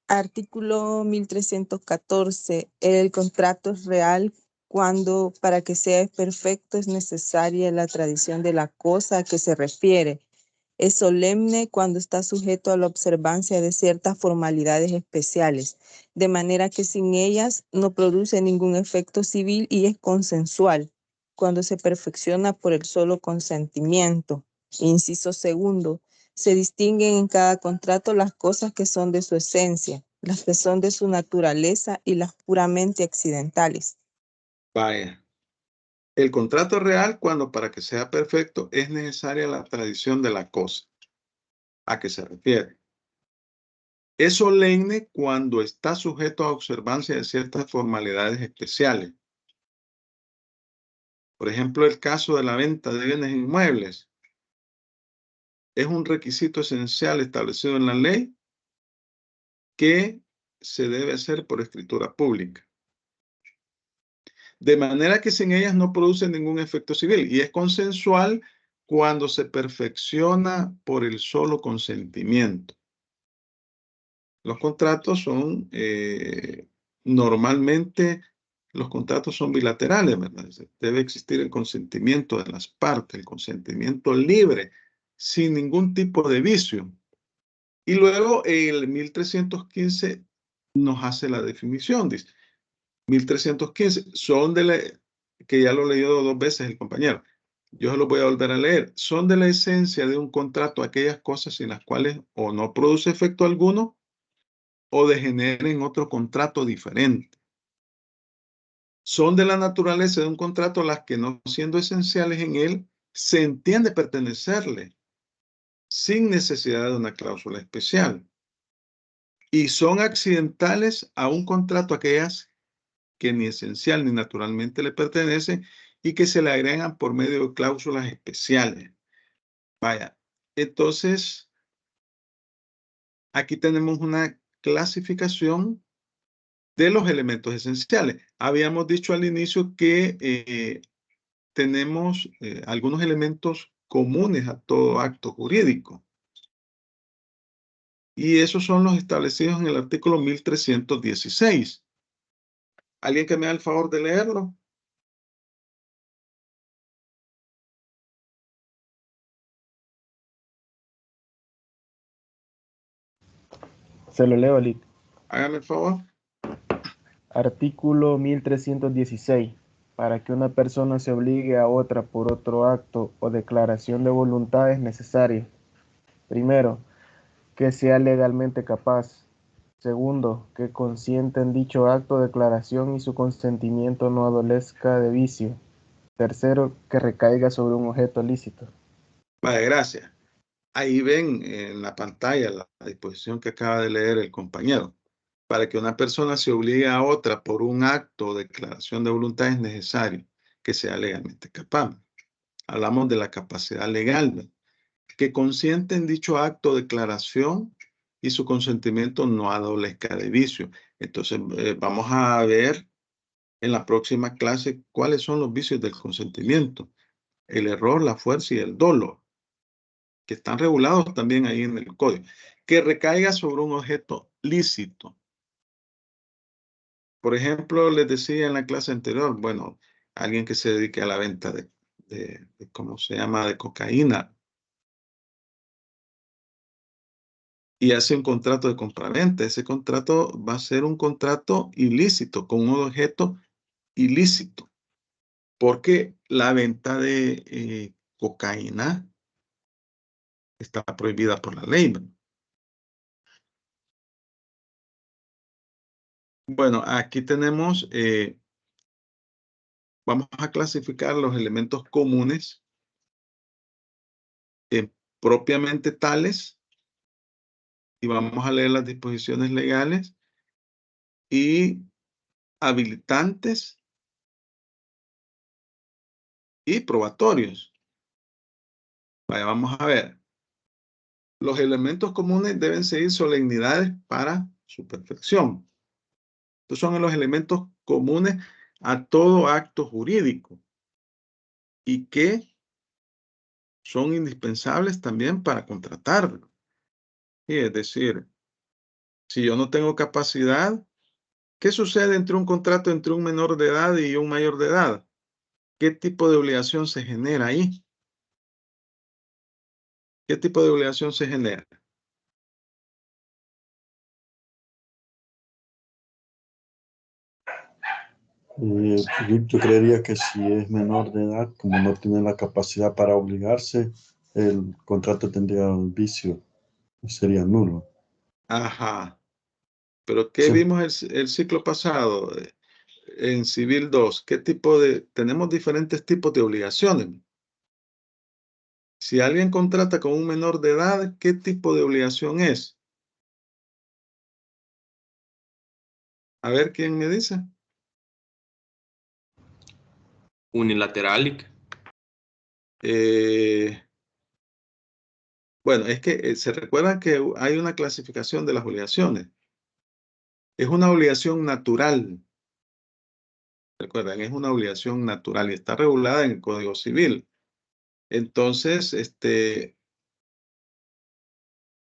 Artículo 1314. El contrato es real cuando para que sea perfecto es necesaria la tradición de la cosa a que se refiere. Es solemne cuando está sujeto a la observancia de ciertas formalidades especiales, de manera que sin ellas no produce ningún efecto civil y es consensual, cuando se perfecciona por el solo consentimiento. Inciso segundo. Se distinguen en cada contrato las cosas que son de su esencia, las que son de su naturaleza y las puramente accidentales. Vaya. El contrato real cuando para que sea perfecto es necesaria la tradición de la cosa. ¿A qué se refiere? Es solemne cuando está sujeto a observancia de ciertas formalidades especiales. Por ejemplo, el caso de la venta de bienes inmuebles. Es un requisito esencial establecido en la ley que se debe hacer por escritura pública. De manera que sin ellas no produce ningún efecto civil y es consensual cuando se perfecciona por el solo consentimiento. Los contratos son, normalmente, los contratos son bilaterales, ¿verdad? Debe existir el consentimiento de las partes, el consentimiento libre, sin ningún tipo de vicio. Y luego el 1315 nos hace la definición, dice. 1315 son de la, que ya lo leyó 2 veces el compañero. Yo se lo voy a volver a leer. Son de la esencia de un contrato aquellas cosas sin las cuales o no produce efecto alguno o degeneren otro contrato diferente. Son de la naturaleza de un contrato las que no siendo esenciales en él, se entiende pertenecerle sin necesidad de una cláusula especial. Y son accidentales a un contrato aquellas que ni esencial ni naturalmente le pertenecen y que se le agregan por medio de cláusulas especiales. Vaya, entonces, aquí tenemos una clasificación de los elementos esenciales. Habíamos dicho al inicio que tenemos algunos elementos comunes a todo acto jurídico. Y esos son los establecidos en el artículo 1316. ¿Alguien que me haga el favor de leerlo? Se lo leo, Lic. Hágame el favor. Artículo 1316. Para que una persona se obligue a otra por otro acto o declaración de voluntad es necesario: primero, que sea legalmente capaz; segundo, que consienta en dicho acto o declaración y su consentimiento no adolezca de vicio; tercero, que recaiga sobre un objeto lícito. Vale, gracias. Ahí ven en la pantalla la disposición que acaba de leer el compañero. Para que una persona se obligue a otra por un acto o declaración de voluntad es necesario que sea legalmente capaz. Hablamos de la capacidad legal, ¿no? Que consiente en dicho acto o declaración y su consentimiento no adolezca de vicio. Entonces, vamos a ver en la próxima clase cuáles son los vicios del consentimiento: el error, la fuerza y el dolo, que están regulados también ahí en el código. Que recaiga sobre un objeto lícito. Por ejemplo, les decía en la clase anterior, bueno, alguien que se dedique a la venta de ¿cómo se llama?, de cocaína, y hace un contrato de compraventa. Ese contrato va a ser un contrato ilícito, con un objeto ilícito, porque la venta de cocaína está prohibida por la ley, ¿no? Bueno, aquí tenemos, vamos a clasificar los elementos comunes propiamente tales, y vamos a leer las disposiciones legales y habilitantes y probatorios. Vaya, vamos a ver. Los elementos comunes deben seguir solemnidades para su perfección. Estos son los elementos comunes a todo acto jurídico y que son indispensables también para contratarlo. Y es decir, si yo no tengo capacidad, ¿qué sucede entre un contrato entre un menor de edad y un mayor de edad? ¿Qué tipo de obligación se genera ahí? ¿Qué tipo de obligación se genera? Yo creería que si es menor de edad, como no tiene la capacidad para obligarse, el contrato tendría un vicio, sería nulo. Ajá. Pero ¿qué Sí. vimos el ciclo pasado en Civil 2? ¿Qué tipo de...? Tenemos diferentes tipos de obligaciones. Si alguien contrata con un menor de edad, ¿qué tipo de obligación es? A ver, ¿quién me dice? Unilateral. Bueno, es que se recuerdan que hay una clasificación de las obligaciones. Es una obligación natural. Recuerden, es una obligación natural y está regulada en el Código Civil. Entonces,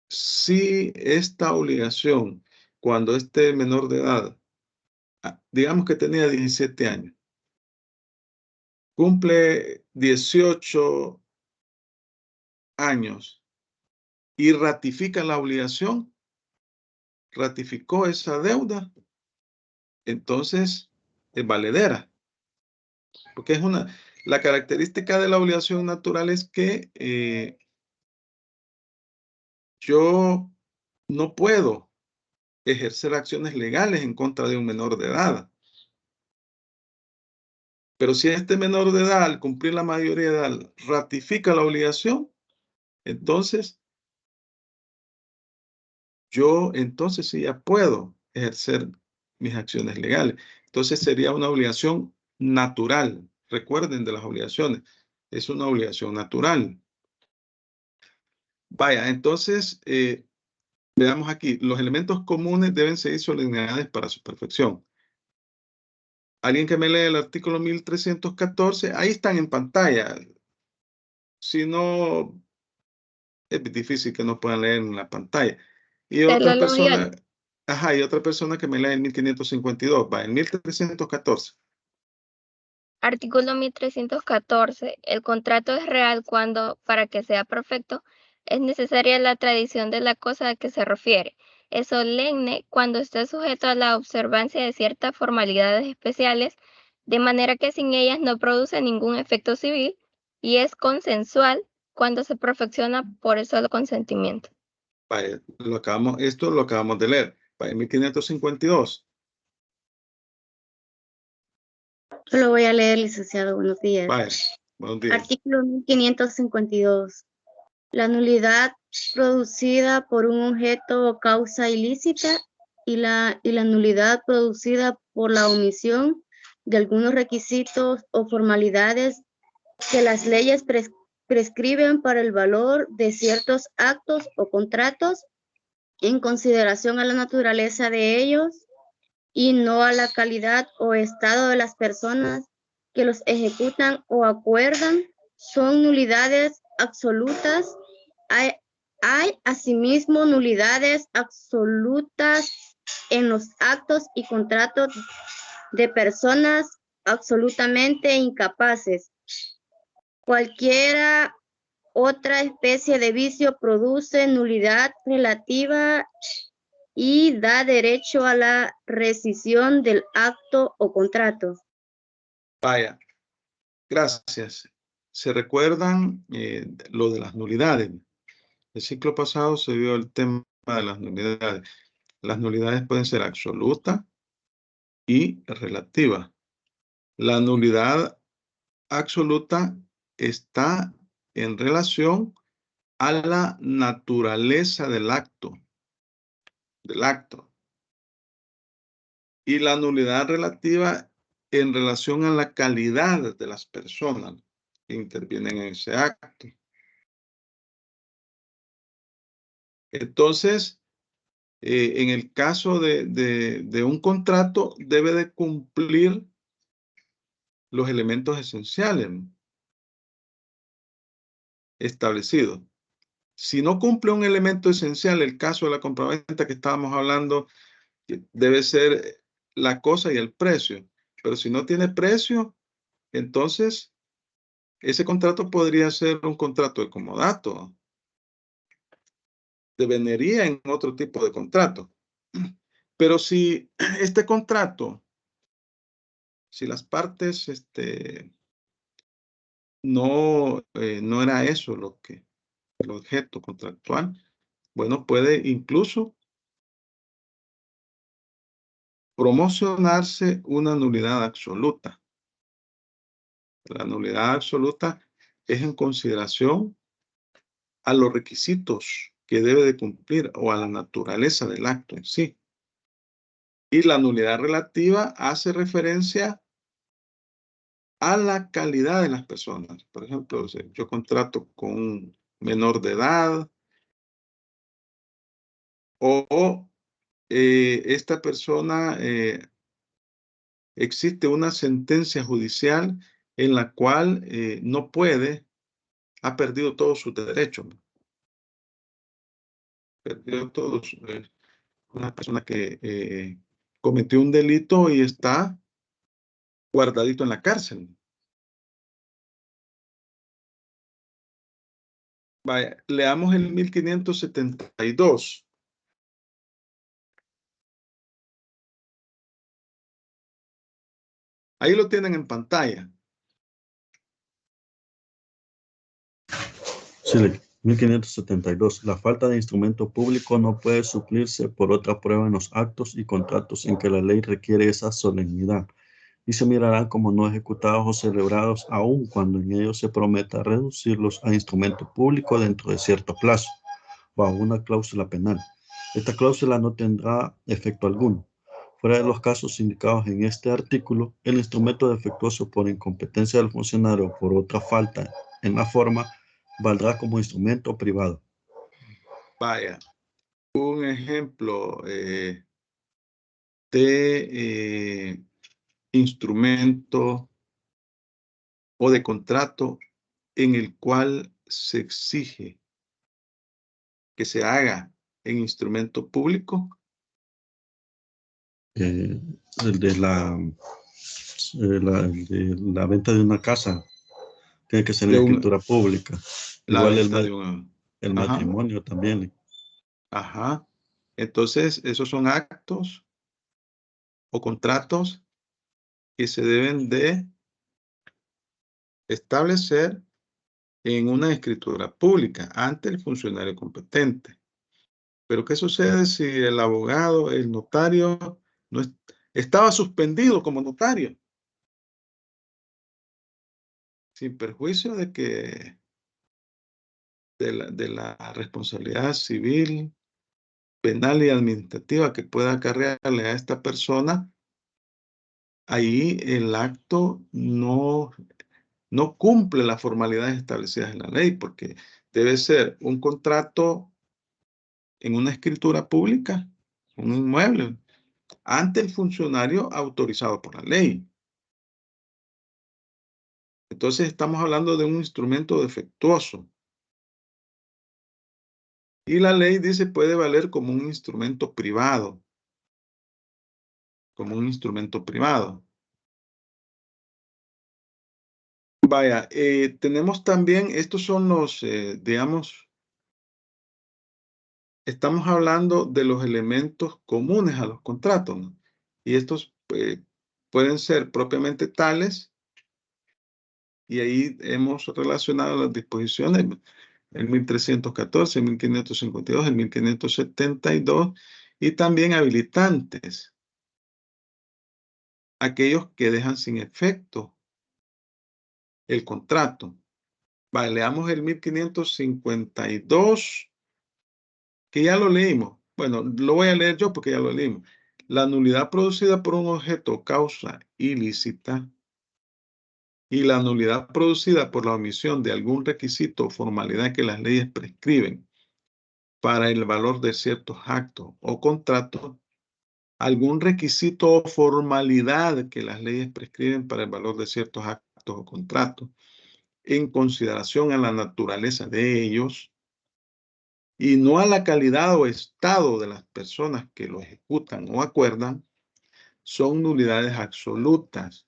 si esta obligación, cuando este menor de edad, digamos que tenía 17 años, cumple 18 años y ratifica la obligación, ratificó esa deuda, entonces es valedera. Porque es la característica de la obligación natural es que yo no puedo ejercer acciones legales en contra de un menor de edad. Pero si este menor de edad, al cumplir la mayoría de edad, ratifica la obligación, entonces entonces sí ya puedo ejercer mis acciones legales. Entonces sería una obligación natural. Recuerden de las obligaciones. Es una obligación natural. Vaya, entonces, veamos aquí. Los elementos comunes deben seguir solemnidades para su perfección. Alguien que me lee el artículo 1314, ahí están en pantalla. Si no, es difícil que no puedan leer en la pantalla. Y otra persona, y otra persona que me lee el 1552, va, el 1314. Artículo 1314. El contrato es real cuando, para que sea perfecto, es necesaria la tradición de la cosa a que se refiere. es solemne cuando está sujeto a la observancia de ciertas formalidades especiales, de manera que sin ellas no produce ningún efecto civil, y es consensual cuando se perfecciona por el solo consentimiento. Vaya, esto lo acabamos de leer. Vaya, 1552. Yo lo voy a leer, licenciado. Buenos días. Vaya, buenos días. Artículo 1552. La nulidad producida por un objeto o causa ilícita y la nulidad producida por la omisión de algunos requisitos o formalidades que las leyes prescriben para el valor de ciertos actos o contratos en consideración a la naturaleza de ellos y no a la calidad o estado de las personas que los ejecutan o acuerdan, son nulidades absolutas. Hay asimismo nulidades absolutas en los actos y contratos de personas absolutamente incapaces. Cualquiera otra especie de vicio produce nulidad relativa y da derecho a la rescisión del acto o contrato. Vaya, gracias. ¿Se recuerdan lo de las nulidades? El ciclo pasado se vio el tema de las nulidades. Las nulidades pueden ser absolutas y relativas. La nulidad absoluta está en relación a la naturaleza del acto. Y la nulidad relativa en relación a la calidad de las personas que intervienen en ese acto. Entonces, en el caso de un contrato, debe de cumplir los elementos esenciales establecidos. Si no cumple un elemento esencial, el caso de la compraventa que estábamos hablando, debe ser la cosa y el precio. Pero si no tiene precio, entonces ese contrato podría ser un contrato de comodato. Deveniería en otro tipo de contrato. Pero si este contrato, si las partes no era eso el objeto contractual, bueno, puede incluso promocionarse una nulidad absoluta. La nulidad absoluta es en consideración a los requisitos que debe de cumplir o a la naturaleza del acto en sí. Y la nulidad relativa hace referencia a la calidad de las personas. Por ejemplo, yo contrato con un menor de edad o esta persona, existe una sentencia judicial en la cual no puede, ha perdido todos sus derechos. Perdió todos. Una persona que cometió un delito y está guardadito en la cárcel. Vaya, leamos el 1572. Ahí lo tienen en pantalla. Sí, 1572. La falta de instrumento público no puede suplirse por otra prueba en los actos y contratos en que la ley requiere esa solemnidad, y se mirarán como no ejecutados o celebrados, aun cuando en ellos se prometa reducirlos a instrumento público dentro de cierto plazo, bajo una cláusula penal. Esta cláusula no tendrá efecto alguno. Fuera de los casos indicados en este artículo, el instrumento defectuoso por incompetencia del funcionario o por otra falta en la forma valdrá como instrumento privado. Vaya, un ejemplo de instrumento o de contrato en el cual se exige que se haga en instrumento público. El de la venta de una casa tiene que ser en escritura pública. La Igual venta de una... el matrimonio también. Ajá. Entonces, esos son actos o contratos que se deben de establecer en una escritura pública ante el funcionario competente. Pero ¿qué sucede si el abogado, el notario, no estaba suspendido como notario? Sin perjuicio de que de la responsabilidad civil, penal y administrativa que pueda acarrearle a esta persona, ahí el acto no cumple las formalidades establecidas en la ley, porque debe ser un contrato en una escritura pública, un inmueble, ante el funcionario autorizado por la ley. Entonces estamos hablando de un instrumento defectuoso. Y la ley dice puede valer como un instrumento privado. Como un instrumento privado. Vaya, tenemos también, estos son los, digamos, estamos hablando de los elementos comunes a los contratos, ¿no? Y estos pueden ser propiamente tales, y ahí hemos relacionado las disposiciones, el 1314, el 1552, el 1572, y también habilitantes, aquellos que dejan sin efecto el contrato. Vale, leamos el 1552, que ya lo leímos. Bueno, lo voy a leer yo porque ya lo leímos. La nulidad producida por un objeto o causa ilícita y la nulidad producida por la omisión de algún requisito o formalidad que las leyes prescriben para el valor de ciertos actos o contratos, algún requisito o formalidad que las leyes prescriben para el valor de ciertos actos o contratos, en consideración a la naturaleza de ellos y no a la calidad o estado de las personas que lo ejecutan o acuerdan, son nulidades absolutas.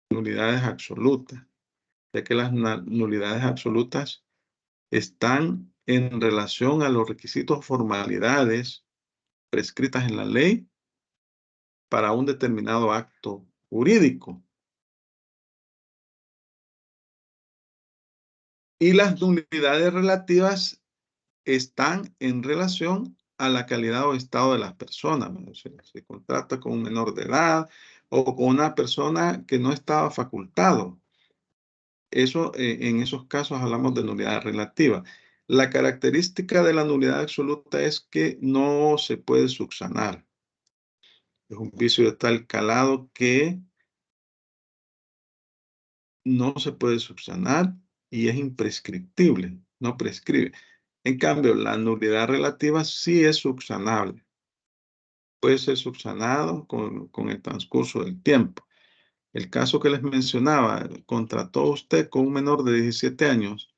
Nulidades absolutas, ya que las nulidades absolutas están en relación a los requisitos o formalidades prescritas en la ley para un determinado acto jurídico. Y las nulidades relativas están en relación a la calidad o estado de las personas. Se contrata con un menor de edad o con una persona que no estaba facultado. Eso, en esos casos hablamos de nulidad relativa. La característica de la nulidad absoluta es que no se puede subsanar. Es un vicio de tal calado que no se puede subsanar y es imprescriptible, no prescribe. En cambio, la nulidad relativa sí es subsanable. Puede ser subsanado con el transcurso del tiempo. El caso que les mencionaba, contrató usted con un menor de 17 años.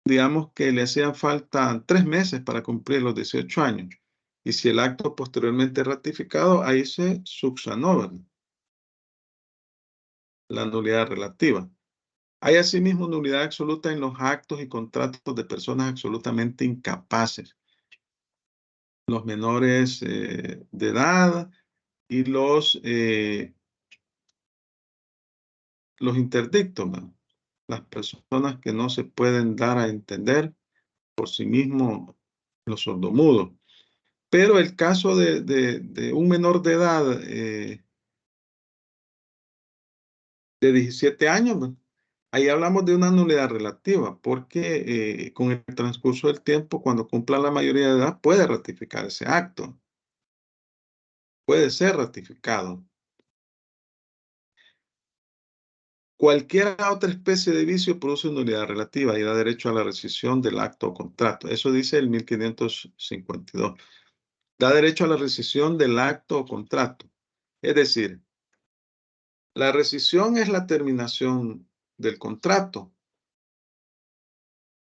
Digamos que le hacían falta 3 meses para cumplir los 18 años. Y si el acto posteriormente ratificado, ahí se subsanó, ¿verdad? La nulidad relativa. Hay asimismo nulidad absoluta en los actos y contratos de personas absolutamente incapaces. Los menores de edad y los interdictos, ¿no? Las personas que no se pueden dar a entender por sí mismos, los sordomudos. Pero el caso de un menor de edad de 17 años, ¿no? Ahí hablamos de una nulidad relativa, porque con el transcurso del tiempo, cuando cumpla la mayoría de edad, puede ratificar ese acto. Puede ser ratificado. Cualquier otra especie de vicio produce nulidad relativa y da derecho a la rescisión del acto o contrato. Eso dice el 1552. Da derecho a la rescisión del acto o contrato. Es decir, la rescisión es la terminación del contrato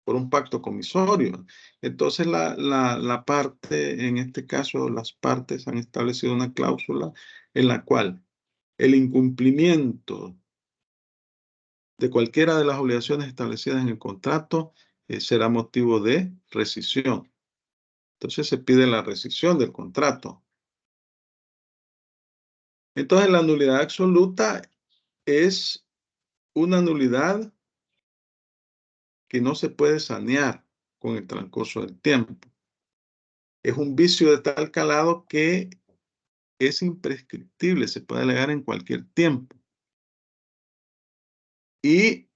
por un pacto comisorio. Entonces la parte, en este caso las partes han establecido una cláusula en la cual el incumplimiento de cualquiera de las obligaciones establecidas en el contrato será motivo de rescisión. Entonces se pide la rescisión del contrato. Entonces la nulidad absoluta es una nulidad que no se puede sanear con el transcurso del tiempo. Es un vicio de tal calado que es imprescriptible, se puede alegar en cualquier tiempo. Y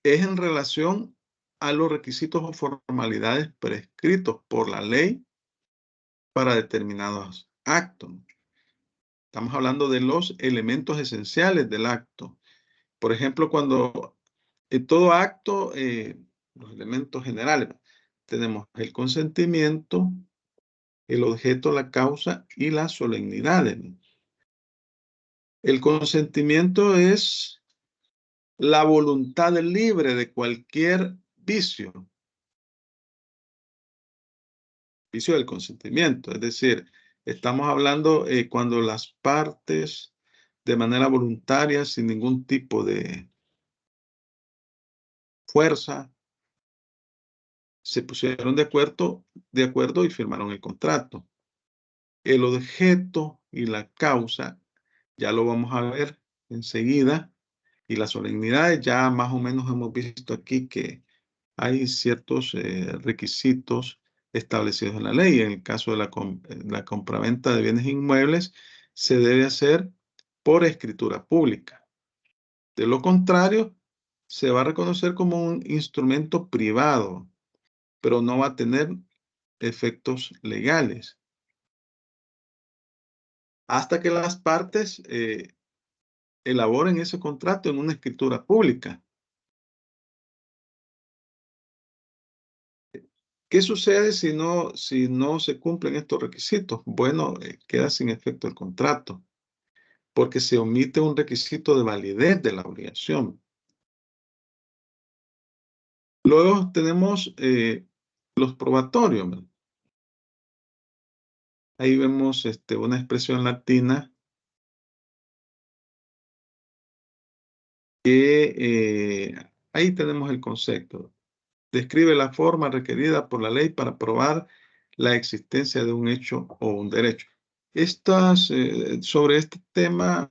es en relación a los requisitos o formalidades prescritos por la ley para determinados actos. Estamos hablando de los elementos esenciales del acto. Por ejemplo, cuando en todo acto, los elementos generales, tenemos el consentimiento, el objeto, la causa y las solemnidades. El consentimiento es la voluntad libre de cualquier vicio. Vicio del consentimiento, es decir, estamos hablando cuando las partes de manera voluntaria, sin ningún tipo de fuerza, se pusieron de acuerdo y firmaron el contrato. El objeto y la causa, ya lo vamos a ver enseguida, y las solemnidades, ya más o menos hemos visto aquí que hay ciertos requisitos establecidos en la ley. En el caso de la compraventa de bienes inmuebles, se debe hacer por escritura pública. De lo contrario, se va a reconocer como un instrumento privado, pero no va a tener efectos legales. Hasta que las partes elaboren ese contrato en una escritura pública. ¿Qué sucede si no se cumplen estos requisitos? Bueno, queda sin efecto el contrato, porque se omite un requisito de validez de la obligación. Luego tenemos los probatorios, ¿verdad? Ahí vemos una expresión latina que ahí tenemos el concepto. Describe la forma requerida por la ley para probar la existencia de un hecho o un derecho. Sobre este tema,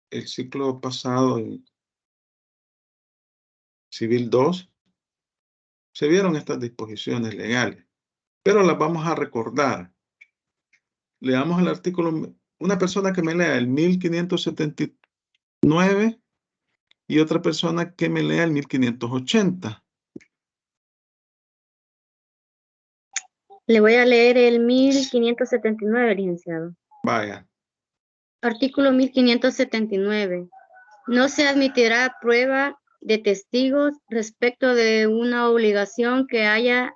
el ciclo pasado en Civil 2, se vieron estas disposiciones legales, pero las vamos a recordar. Leamos el artículo, una persona que me lea el 1579 y otra persona que me lea el 1580. Le voy a leer el 1579, licenciado. Vaya. Artículo 1579. No se admitirá prueba de testigos respecto de una obligación que haya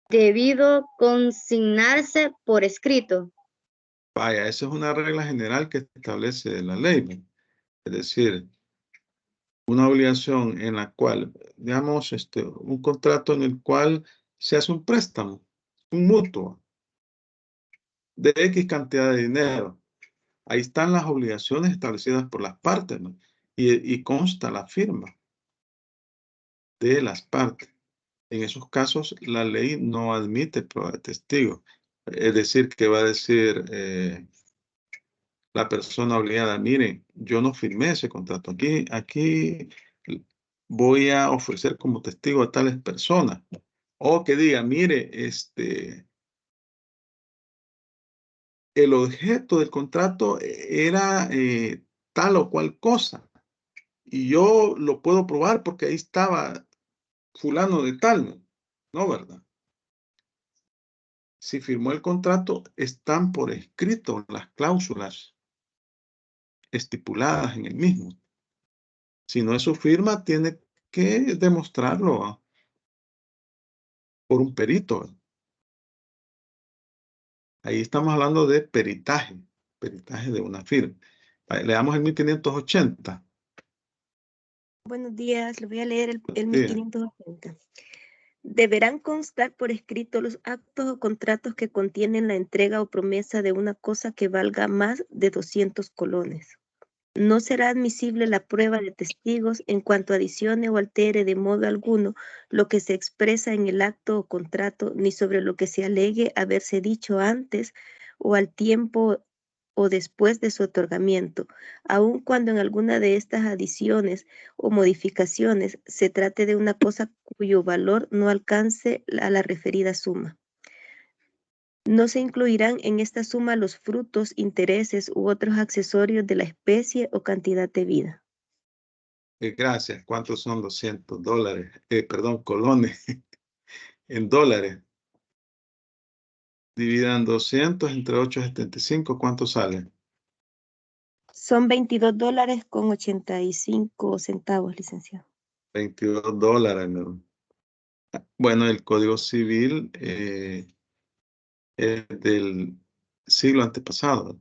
debido consignarse por escrito. Vaya, esa es una regla general que establece la ley. Es decir, una obligación en la cual, digamos, un contrato en el cual se hace un préstamo, un mutuo, de X cantidad de dinero. Ahí están las obligaciones establecidas por las partes, ¿no? Y consta la firma de las partes. En esos casos, la ley no admite prueba de testigo. Es decir, que va a decir la persona obligada, mire, yo no firmé ese contrato. Aquí voy a ofrecer como testigo a tales personas. O que diga, mire, el objeto del contrato era tal o cual cosa. Y yo lo puedo probar porque ahí estaba fulano de tal, ¿no? ¿Verdad? Si firmó el contrato, están por escrito las cláusulas estipuladas en el mismo. Si no es su firma, tiene que demostrarlo por un perito. Ahí estamos hablando de peritaje de una firma. Le damos el 1580. Buenos días, le voy a leer el Buenos días. 1580. Deberán constar por escrito los actos o contratos que contienen la entrega o promesa de una cosa que valga más de 200 colones. No será admisible la prueba de testigos en cuanto adicione o altere de modo alguno lo que se expresa en el acto o contrato, ni sobre lo que se alegue haberse dicho antes o al tiempo o después de su otorgamiento, aun cuando en alguna de estas adiciones o modificaciones se trate de una cosa cuyo valor no alcance a la referida suma. No se incluirán en esta suma los frutos, intereses u otros accesorios de la especie o cantidad debida. Gracias. ¿Cuántos son $200? Perdón, colones en dólares. Dividan 200 entre 8.75. ¿Cuánto sale? Son $22.85, licenciado. $22, ¿no? Bueno, el Código Civil es del siglo antepasado.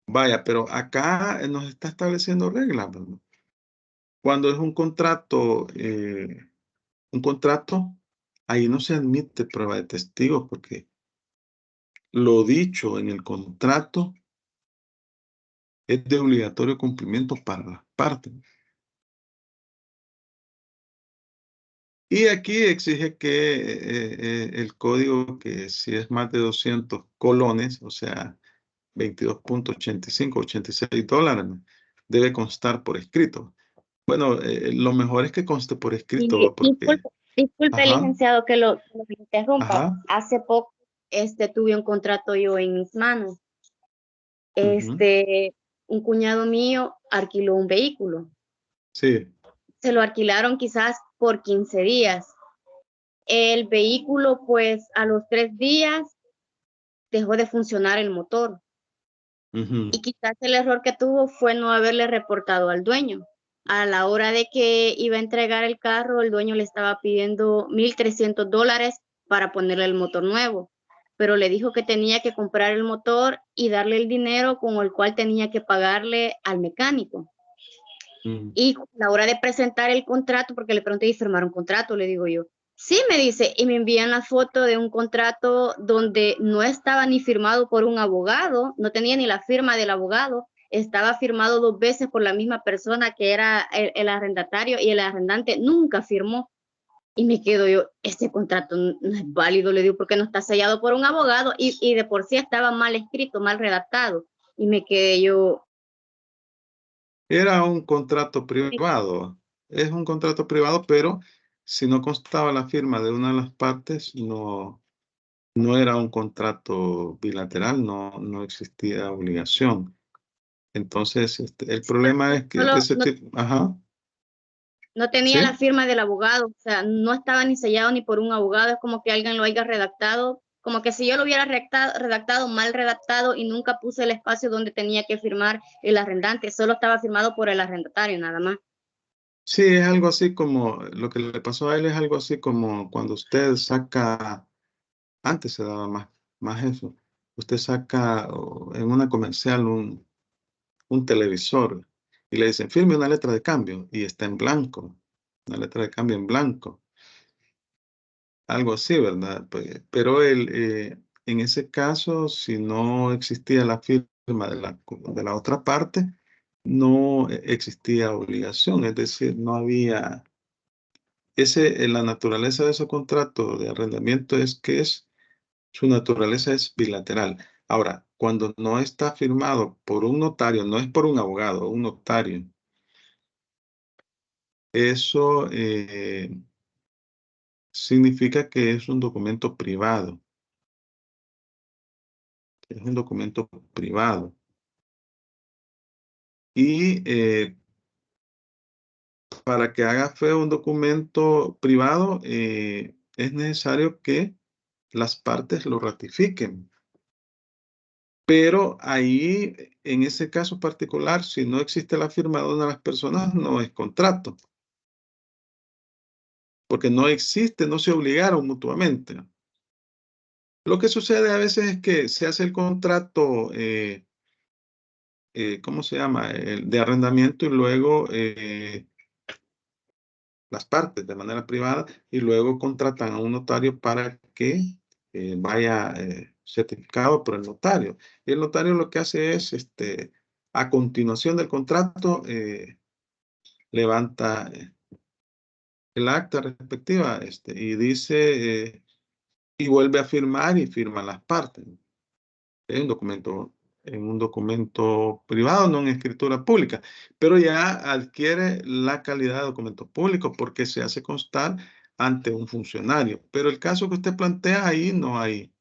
Vaya, pero acá nos está estableciendo reglas, ¿verdad? Cuando es un contrato, ahí no se admite prueba de testigos porque lo dicho en el contrato es de obligatorio cumplimiento para las partes. Y aquí exige que el código, que si es más de 200 colones, o sea, 22.85, $86, ¿no? Debe constar por escrito. Bueno, lo mejor es que conste por escrito porque... Disculpe, Ajá, licenciado, que lo interrumpa. ajá, Hace poco tuve un contrato yo en mis manos. ujú, Un cuñado mío alquiló un vehículo. sí, Se lo alquilaron quizás por 15 días. El vehículo, pues, a los 3 días dejó de funcionar el motor. ujú, Y quizás el error que tuvo fue no haberle reportado al dueño. A la hora de que iba a entregar el carro, el dueño le estaba pidiendo $1,300 para ponerle el motor nuevo, pero le dijo que tenía que comprar el motor y darle el dinero con el cual tenía que pagarle al mecánico. mm. Y a la hora de presentar el contrato, porque le pregunté, ¿y firmar un contrato? Le digo yo. Sí, me dice, y me envían la foto de un contrato donde no estaba ni firmado por un abogado, no tenía ni la firma del abogado, estaba firmado 2 veces por la misma persona que era el arrendatario, y el arrendante nunca firmó. Y me quedo yo, este contrato no es válido, le digo, porque no está sellado por un abogado, y de por sí estaba mal escrito, mal redactado. Y me quedé yo. Era un contrato privado. Es un contrato privado, pero si no constaba la firma de una de las partes, no era un contrato bilateral, no existía obligación. Entonces, el problema es que Solo, ese tipo, ajá, no tenía la ¿sí? firma del abogado, o sea, no estaba ni sellado ni por un abogado, es como que alguien lo haya redactado, como que si yo lo hubiera redactado mal redactado y nunca puse el espacio donde tenía que firmar el arrendante, solo estaba firmado por el arrendatario, nada más. Sí, es algo así como, lo que le pasó a él es algo así como cuando usted saca, antes se daba más eso, usted saca en una comercial un televisor y le dicen, firme una letra de cambio y está en blanco, una letra de cambio en blanco, algo así, ¿verdad? Pero en ese caso, si no existía la firma de la otra parte, no existía obligación, es decir, no había, la naturaleza de ese contrato de arrendamiento su naturaleza es bilateral. Ahora, cuando no está firmado por un notario, no es por un abogado, un notario, eso significa que es un documento privado. Es un documento privado. Y para que haga fe un documento privado, es necesario que las partes lo ratifiquen. Pero ahí, en ese caso particular, si no existe la firma de una de las personas, no es contrato. Porque no existe, no se obligaron mutuamente. Lo que sucede a veces es que se hace el contrato, ¿cómo se llama? El de arrendamiento y luego las partes de manera privada y luego contratan a un notario para que vaya certificado por el notario. Y el notario lo que hace es a continuación del contrato, levanta el acta respectiva y dice, y vuelve a firmar y firman las partes. En un documento privado, no en escritura pública, pero ya adquiere la calidad de documento público porque se hace constar ante un funcionario. Pero el caso que usted plantea ahí no hay,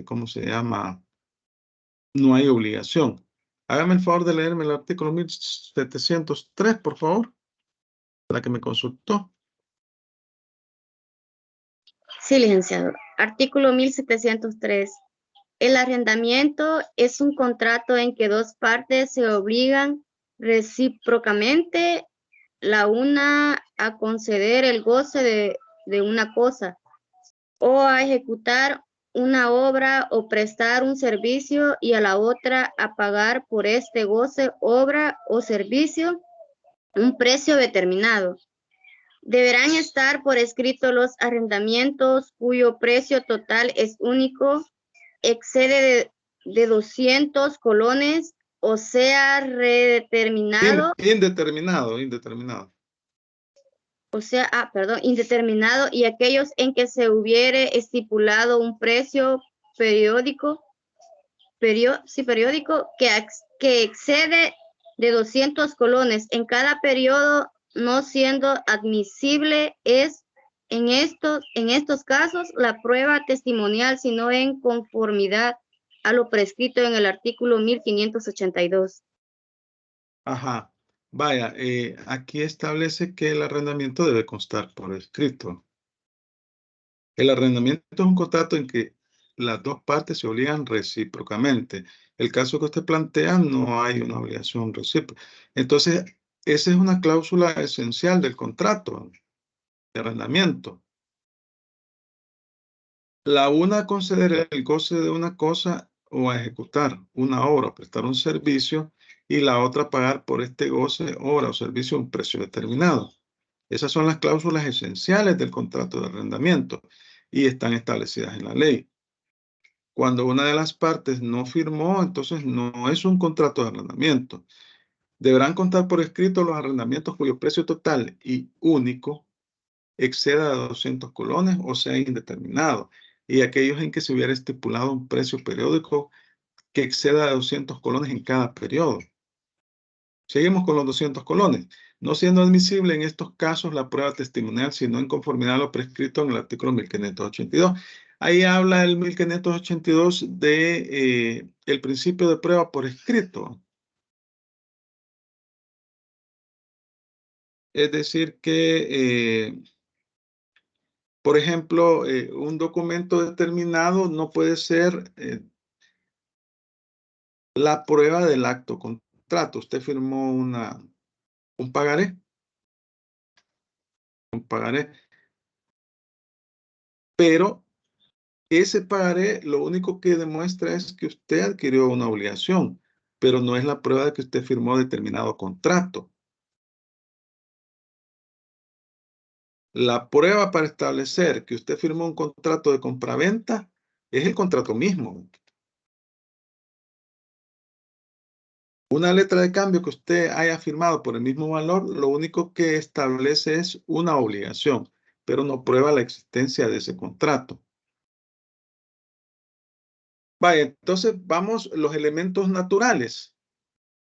¿cómo se llama? No hay obligación. Hágame el favor de leerme el artículo 1703, por favor, la que me consultó. Sí, licenciado. Artículo 1703. El arrendamiento es un contrato en que dos partes se obligan recíprocamente la una a conceder el goce de una cosa o a ejecutar una obra o prestar un servicio y a la otra a pagar por este goce, obra o servicio un precio determinado. Deberán estar por escrito los arrendamientos cuyo precio total es único, excede de 200 colones, o sea, redeterminado. Indeterminado. O sea, indeterminado, y aquellos en que se hubiere estipulado un precio periódico que excede de 200 colones en cada periodo, no siendo admisible en estos casos la prueba testimonial, sino en conformidad a lo prescrito en el artículo 1582. Ajá. Vaya, aquí establece que el arrendamiento debe constar por escrito. El arrendamiento es un contrato en que las dos partes se obligan recíprocamente. El caso que usted plantea, no hay una obligación recíproca. Entonces, esa es una cláusula esencial del contrato de arrendamiento. La una a conceder el goce de una cosa o a ejecutar una obra o prestar un servicio, y la otra a pagar por este goce, obra o servicio un precio determinado. Esas son las cláusulas esenciales del contrato de arrendamiento y están establecidas en la ley. Cuando una de las partes no firmó, entonces no es un contrato de arrendamiento. Deberán constar por escrito los arrendamientos cuyo precio total y único exceda de 200 colones o sea indeterminado, y aquellos en que se hubiera estipulado un precio periódico que exceda de 200 colones en cada periodo. Seguimos con los 200 colones. No siendo admisible en estos casos la prueba testimonial, sino en conformidad a lo prescrito en el artículo 1582. Ahí habla el 1582 de el principio de prueba por escrito. Es decir que, por ejemplo, un documento determinado no puede ser la prueba del acto contrato. Usted firmó un pagaré. Pero ese pagaré lo único que demuestra es que usted adquirió una obligación, pero no es la prueba de que usted firmó determinado contrato. La prueba para establecer que usted firmó un contrato de compraventa es el contrato mismo. Una letra de cambio que usted haya firmado por el mismo valor, lo único que establece es una obligación, pero no prueba la existencia de ese contrato. Vaya, entonces vamos los elementos naturales.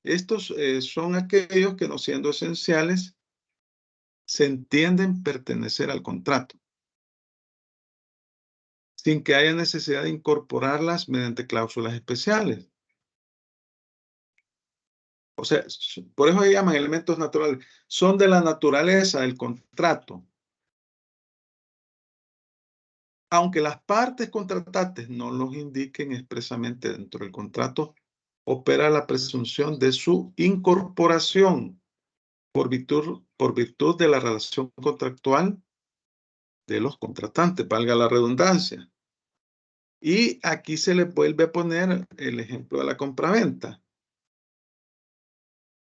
Estos son aquellos que, no siendo esenciales, se entienden pertenecer al contrato, sin que haya necesidad de incorporarlas mediante cláusulas especiales. O sea, por eso se llaman elementos naturales. Son de la naturaleza del contrato. Aunque las partes contratantes no los indiquen expresamente dentro del contrato, opera la presunción de su incorporación por virtud de la relación contractual de los contratantes, valga la redundancia. Y aquí se le vuelve a poner el ejemplo de la compraventa.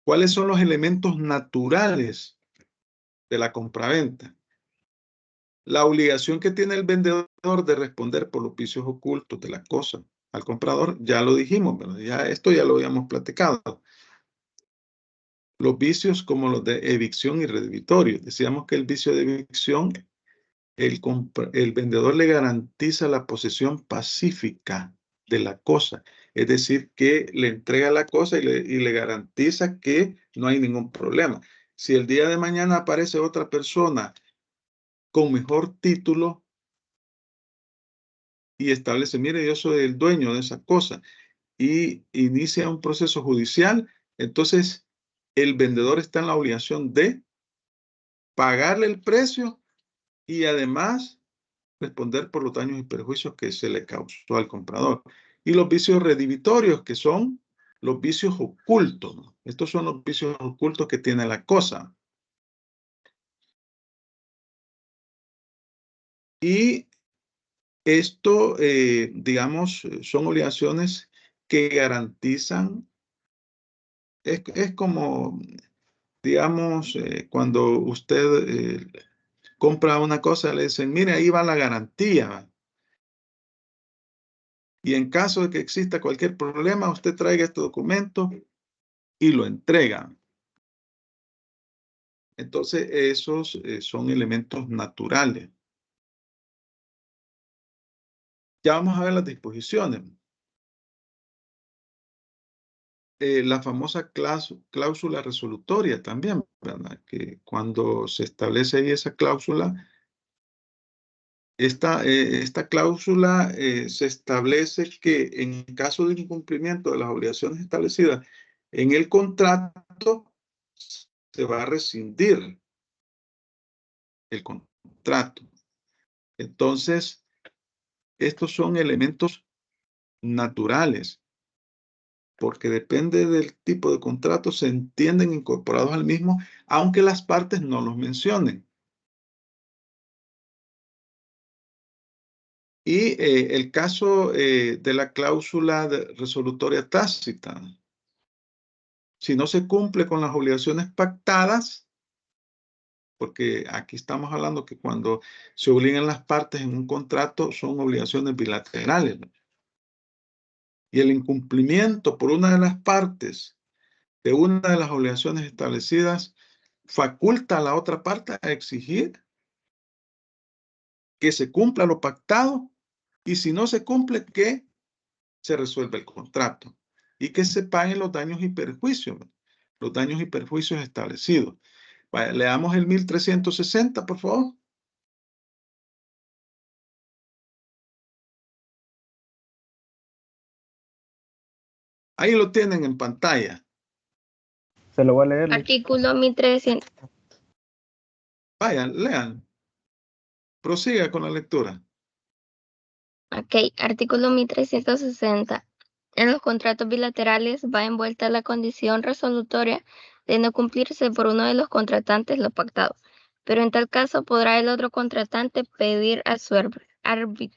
¿Cuáles son los elementos naturales de la compraventa? La obligación que tiene el vendedor de responder por los vicios ocultos de la cosa al comprador, ya lo dijimos, ¿verdad? Esto ya lo habíamos platicado. Los vicios como los de evicción y redivitorio. Decíamos que el vicio de evicción, el vendedor le garantiza la posesión pacífica de la cosa. Es decir, que le entrega la cosa y le garantiza que no hay ningún problema. Si el día de mañana aparece otra persona con mejor título y establece, mire, yo soy el dueño de esa cosa, y inicia un proceso judicial, entonces el vendedor está en la obligación de pagarle el precio y además responder por los daños y perjuicios que se le causó al comprador. Y los vicios redivitorios, que son los vicios ocultos, ¿no? Estos son los vicios ocultos que tiene la cosa. Y esto, digamos, son obligaciones que garantizan, es como, digamos, cuando usted compra una cosa, le dicen, mire, ahí va la garantía. Y en caso de que exista cualquier problema, usted traiga este documento y lo entrega. Entonces, esos son elementos naturales. Ya vamos a ver las disposiciones. La famosa cláusula resolutoria también, ¿verdad? Que cuando se establece ahí esa cláusula, esta cláusula se establece que en caso de incumplimiento de las obligaciones establecidas en el contrato, se va a rescindir el contrato. Entonces, estos son elementos naturales, porque depende del tipo de contrato, se entienden incorporados al mismo, aunque las partes no los mencionen. Y el caso de la cláusula resolutoria tácita. Si no se cumple con las obligaciones pactadas, porque aquí estamos hablando que cuando se obligan las partes en un contrato son obligaciones bilaterales, ¿no? Y el incumplimiento por una de las partes de una de las obligaciones establecidas faculta a la otra parte a exigir que se cumpla lo pactado y si no se cumple, que se resuelva el contrato y que se paguen los daños y perjuicios, ¿no? Los daños y perjuicios establecidos. Vaya, leamos el 1360, por favor. Ahí lo tienen en pantalla. Se lo voy a leer. Artículo 1300. Vayan, lean. Prosiga con la lectura. Ok, artículo 1360. En los contratos bilaterales va envuelta la condición resolutoria de no cumplirse por uno de los contratantes lo pactado, pero en tal caso podrá el otro contratante pedir a su arbitrio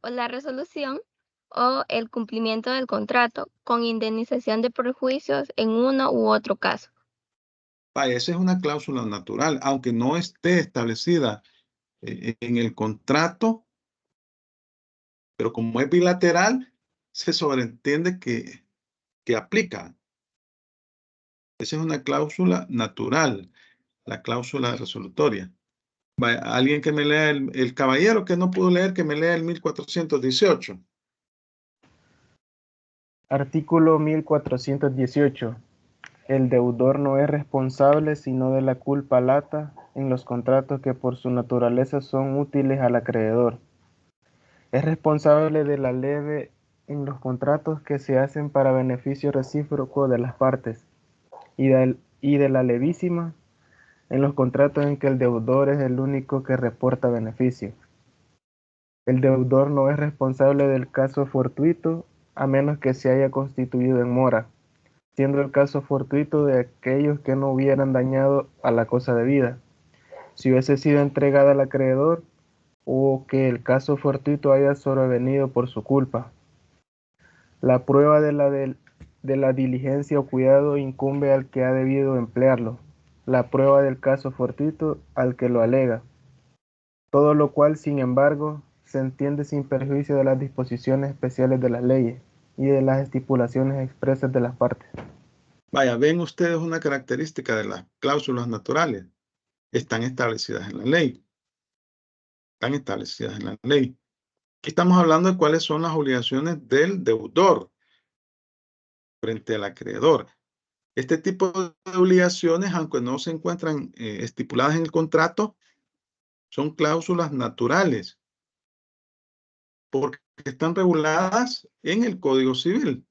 o la resolución o el cumplimiento del contrato con indemnización de perjuicios en uno u otro caso. Vaya, esa es una cláusula natural, aunque no esté establecida en el contrato, pero como es bilateral, se sobreentiende que aplica. Esa es una cláusula natural, la cláusula resolutoria. Vaya, alguien que me lea, el caballero que no pudo leer, que me lea el 1418. Artículo 1418. El deudor no es responsable sino de la culpa lata en los contratos que por su naturaleza son útiles al acreedor. Es responsable de la leve en los contratos que se hacen para beneficio recíproco de las partes y de la levísima en los contratos en que el deudor es el único que reporta beneficio. El deudor no es responsable del caso fortuito a menos que se haya constituido en mora, siendo el caso fortuito de aquellos que no hubieran dañado a la cosa debida, si hubiese sido entregada al acreedor o que el caso fortuito haya sobrevenido por su culpa. La prueba de la diligencia o cuidado incumbe al que ha debido emplearlo, la prueba del caso fortuito al que lo alega, todo lo cual, sin embargo, se entiende sin perjuicio de las disposiciones especiales de las leyes y de las estipulaciones expresas de las partes. Vaya, ven ustedes una característica de las cláusulas naturales. Están establecidas en la ley. Están establecidas en la ley. Aquí estamos hablando de cuáles son las obligaciones del deudor frente al acreedor. Este tipo de obligaciones, aunque no se encuentran estipuladas en el contrato, son cláusulas naturales porque están reguladas en el Código Civil.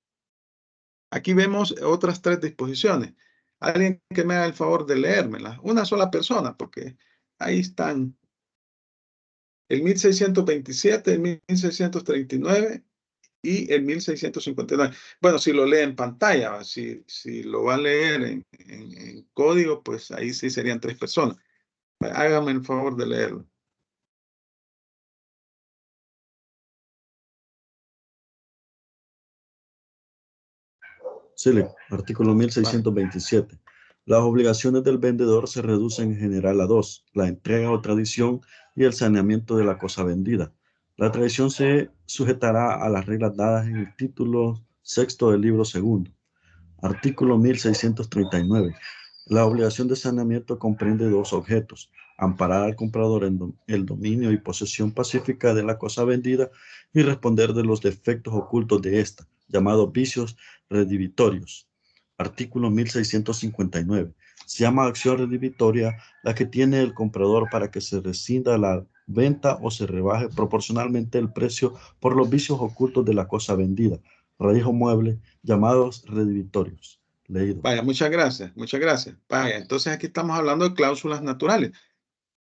Aquí vemos otras 3 disposiciones. Alguien que me haga el favor de leérmelas. Una sola persona, porque ahí están el 1627, el 1639 y el 1659. Bueno, si lo lee en pantalla, si lo va a leer en código, pues ahí sí serían 3 personas. Hágame el favor de leerlo. Sí, artículo 1627. Las obligaciones del vendedor se reducen en general a 2, la entrega o tradición y el saneamiento de la cosa vendida. La tradición se sujetará a las reglas dadas en el título 6 del libro 2. Artículo 1639. La obligación de saneamiento comprende 2 objetos: amparar al comprador en el dominio y posesión pacífica de la cosa vendida y responder de los defectos ocultos de ésta, llamados vicios redivitorios. Artículo 1659. Se llama acción redivitoria la que tiene el comprador para que se rescinda la venta o se rebaje proporcionalmente el precio por los vicios ocultos de la cosa vendida, raíz o mueble, llamados redivitorios. Leído. Vaya, muchas gracias, muchas gracias. Vaya, entonces aquí estamos hablando de cláusulas naturales.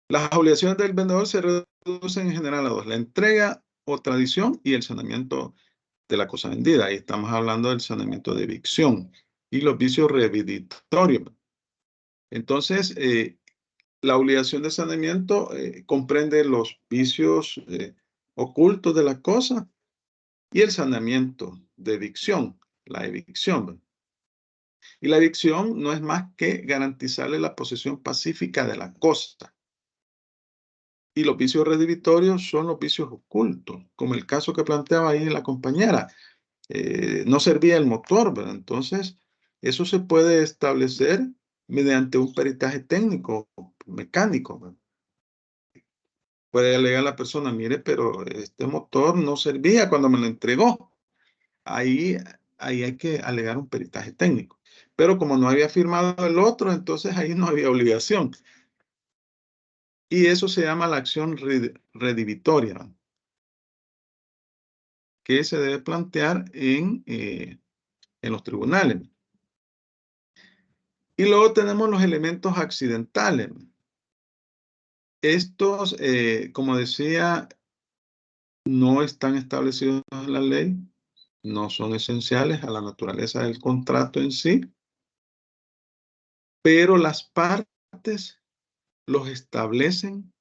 Las obligaciones del vendedor se reducen en general a 2, la entrega o tradición y el saneamiento de la cosa vendida. Ahí estamos hablando del saneamiento de evicción y los vicios redivitorios. Entonces, la obligación de saneamiento comprende los vicios ocultos de la cosa y el saneamiento de evicción, la evicción. Y la evicción no es más que garantizarle la posesión pacífica de la cosa. Y los vicios redivitorios son los vicios ocultos, como el caso que planteaba ahí la compañera. No servía el motor, ¿verdad? Entonces, eso se puede establecer mediante un peritaje técnico, mecánico, ¿verdad? Puede alegar la persona, mire, pero este motor no servía cuando me lo entregó. Ahí hay que alegar un peritaje técnico. Pero como no había firmado el otro, entonces ahí no había obligación. Y eso se llama la acción redivitoria, que se debe plantear en los tribunales. Y luego tenemos los elementos accidentales. Estos, como decía, no están establecidos en la ley, no son esenciales a la naturaleza del contrato en sí, pero las partes los establecen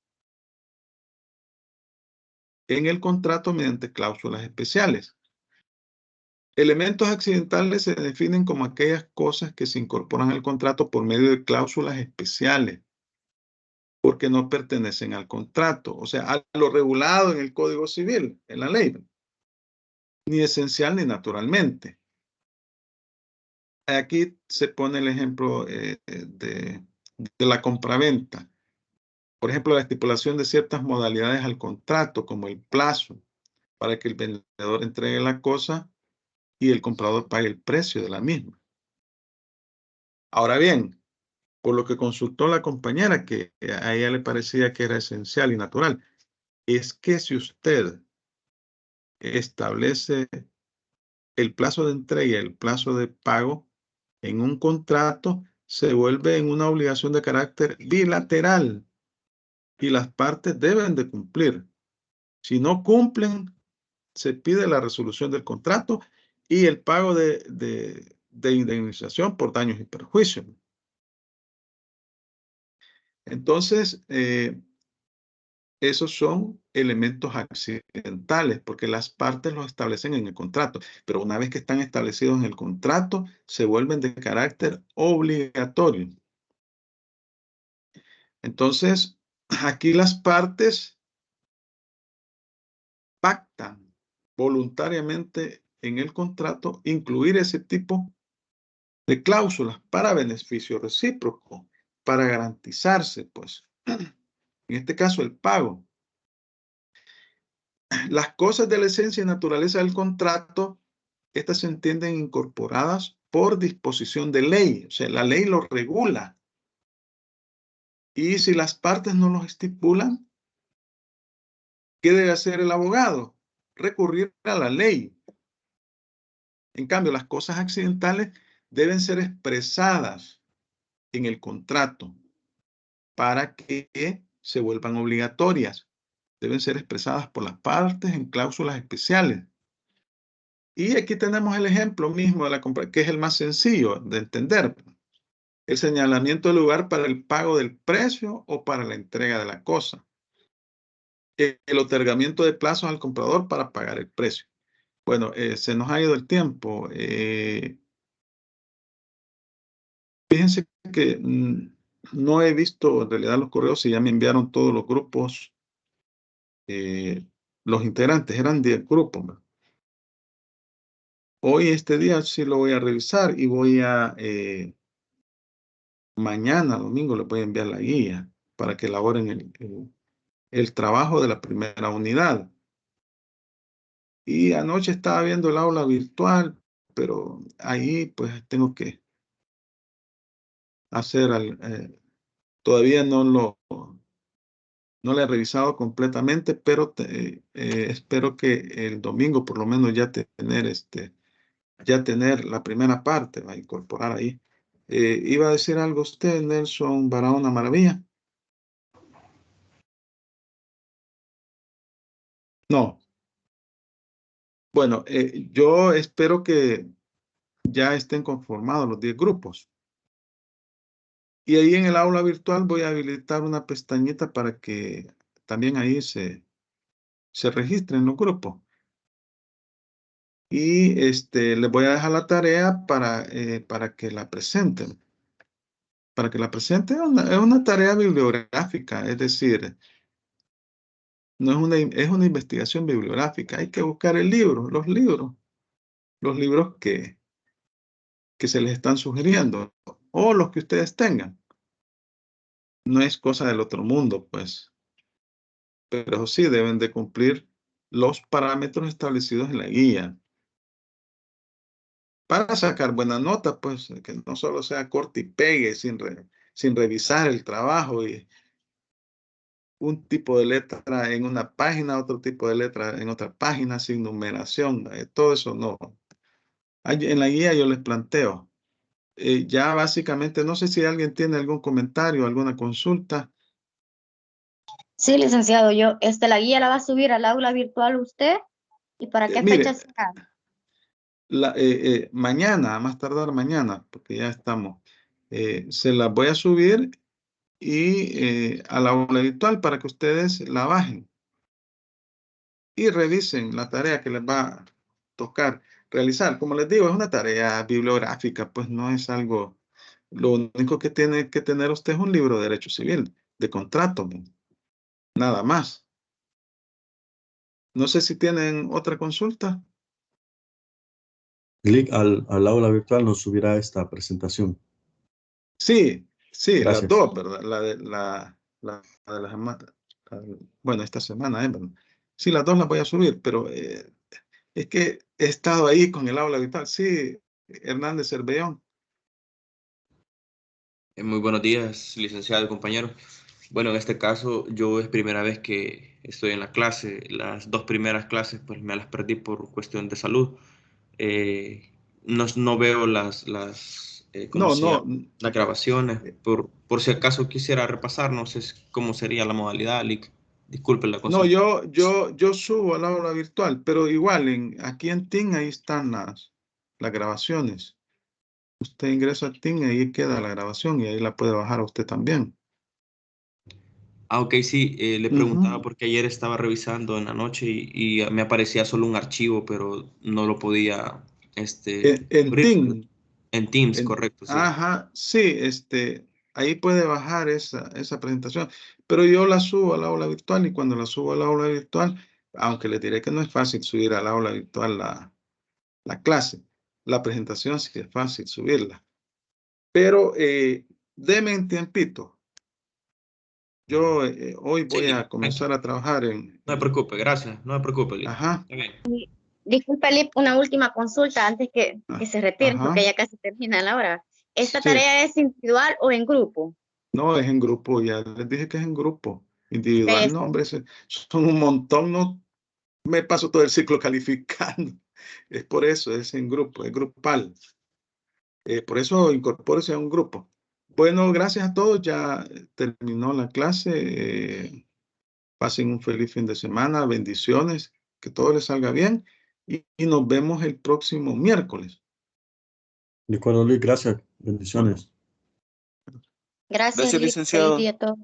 en el contrato mediante cláusulas especiales. Elementos accidentales se definen como aquellas cosas que se incorporan al contrato por medio de cláusulas especiales, porque no pertenecen al contrato, o sea, a lo regulado en el Código Civil, en la ley, ni esencial ni naturalmente. Aquí se pone el ejemplo de la compraventa. Por ejemplo, la estipulación de ciertas modalidades al contrato, como el plazo, para que el vendedor entregue la cosa y el comprador pague el precio de la misma. Ahora bien, por lo que consultó la compañera, que a ella le parecía que era esencial y natural, es que si usted establece el plazo de entrega y el plazo de pago en un contrato, se vuelve en una obligación de carácter bilateral y las partes deben de cumplir. Si no cumplen, se pide la resolución del contrato y el pago de indemnización por daños y perjuicios. Entonces, esos son elementos accidentales porque las partes los establecen en el contrato, pero una vez que están establecidos en el contrato, se vuelven de carácter obligatorio. Entonces, aquí las partes pactan voluntariamente en el contrato incluir ese tipo de cláusulas para beneficio recíproco, para garantizarse, pues, en este caso, el pago. Las cosas de la esencia y naturaleza del contrato, estas se entienden incorporadas por disposición de ley, o sea, la ley lo regula. Y si las partes no los estipulan, ¿qué debe hacer el abogado? Recurrir a la ley. En cambio, las cosas accidentales deben ser expresadas en el contrato para que se vuelvan obligatorias. Deben ser expresadas por las partes en cláusulas especiales. Y aquí tenemos el ejemplo mismo de la compra, que es el más sencillo de entender. El señalamiento del lugar para el pago del precio o para la entrega de la cosa. El otorgamiento de plazos al comprador para pagar el precio. Bueno, se nos ha ido el tiempo. Fíjense que no he visto en realidad los correos y ya me enviaron todos los grupos. Los integrantes eran 10 grupos, ¿verdad? Hoy, este día, sí lo voy a revisar y voy a, mañana, domingo, les voy a enviar la guía para que elaboren el trabajo de la primera unidad. Y anoche estaba viendo el aula virtual, pero ahí pues tengo que hacer, todavía no lo he revisado completamente, pero espero que el domingo por lo menos ya tener la primera parte, va a incorporar ahí. ¿Iba a decir algo usted, Nelson Barahona Maravilla? No. Bueno, yo espero que ya estén conformados los 10 grupos. Y ahí en el aula virtual voy a habilitar una pestañita para que también ahí se registren los grupos. Y les voy a dejar la tarea para que la presenten. Para que la presenten es una tarea bibliográfica, es decir, no es una investigación bibliográfica. Hay que buscar el libro, los libros que se les están sugiriendo o los que ustedes tengan. No es cosa del otro mundo, pues. Pero sí deben de cumplir los parámetros establecidos en la guía. Para sacar buena nota, pues, que no solo sea corte y pegue sin revisar el trabajo y un tipo de letra en una página, otro tipo de letra en otra página, sin numeración. Todo eso no. En la guía yo les planteo. Ya básicamente, no sé si alguien tiene algún comentario, alguna consulta. Sí, licenciado, la guía la va a subir al aula virtual usted. ¿Y para qué Mire, fecha será? mañana, a más tardar mañana, porque ya estamos. Se las voy a subir y a la aula virtual para que ustedes la bajen y revisen la tarea que les va a tocar realizar. Como les digo, es una tarea bibliográfica, pues no es algo. Lo único que tiene que tener usted es un libro de derecho civil, de contrato, ¿no? Nada más. No sé si tienen otra consulta. Clic al aula virtual nos subirá esta presentación. Sí, Gracias. las dos, ¿verdad? La de la semana, bueno, esta semana, ¿verdad? Sí, las dos las voy a subir, pero es que he estado ahí con el aula virtual. Sí, Hernández Cervellón. Muy buenos días, licenciado y compañero. Bueno, en este caso yo es primera vez que estoy en la clase. Las dos primeras clases pues me las perdí por cuestión de salud. No veo ¿cómo No, se llama? no. Las grabaciones. Por si acaso quisiera repasar, no sé cómo sería la modalidad, Lick. Disculpen la No, consulta. yo subo al aula virtual, pero igual aquí en TIN ahí están las grabaciones. Usted ingresa a TIN y ahí queda la grabación y ahí la puede bajar a usted también. Ah, ok, sí, le preguntaba porque ayer estaba revisando en la noche y me aparecía solo un archivo, pero no lo podía En abrir. TIN. En Teams, correcto, sí. Ajá, sí, ahí puede bajar esa presentación, pero yo la subo al aula virtual y cuando la subo al aula virtual, aunque les diré que no es fácil subir al aula virtual la clase. La presentación sí es fácil subirla. Pero deme un tiempito. Yo hoy voy a comenzar a trabajar en... No me preocupe, gracias. No me preocupe, Lip. Ajá. Está bien. Disculpa, Lip, una última consulta antes que se retiren, Ajá. porque ya casi termina la hora. ¿Esta Sí. tarea es individual o en grupo? No, es en grupo, ya les dije que es en grupo. Individual, Es- no, hombre, son un montón, no me paso todo el ciclo calificando. Es por eso, es en grupo, es grupal. Por eso incorpórese a un grupo. Bueno, gracias a todos, ya terminó la clase. Pasen un feliz fin de semana, bendiciones, que todo les salga bien y nos vemos el próximo miércoles. De acuerdo, Luis, gracias. Bendiciones. Gracias, Gracias, Lip. licenciado. Feliz día a todos.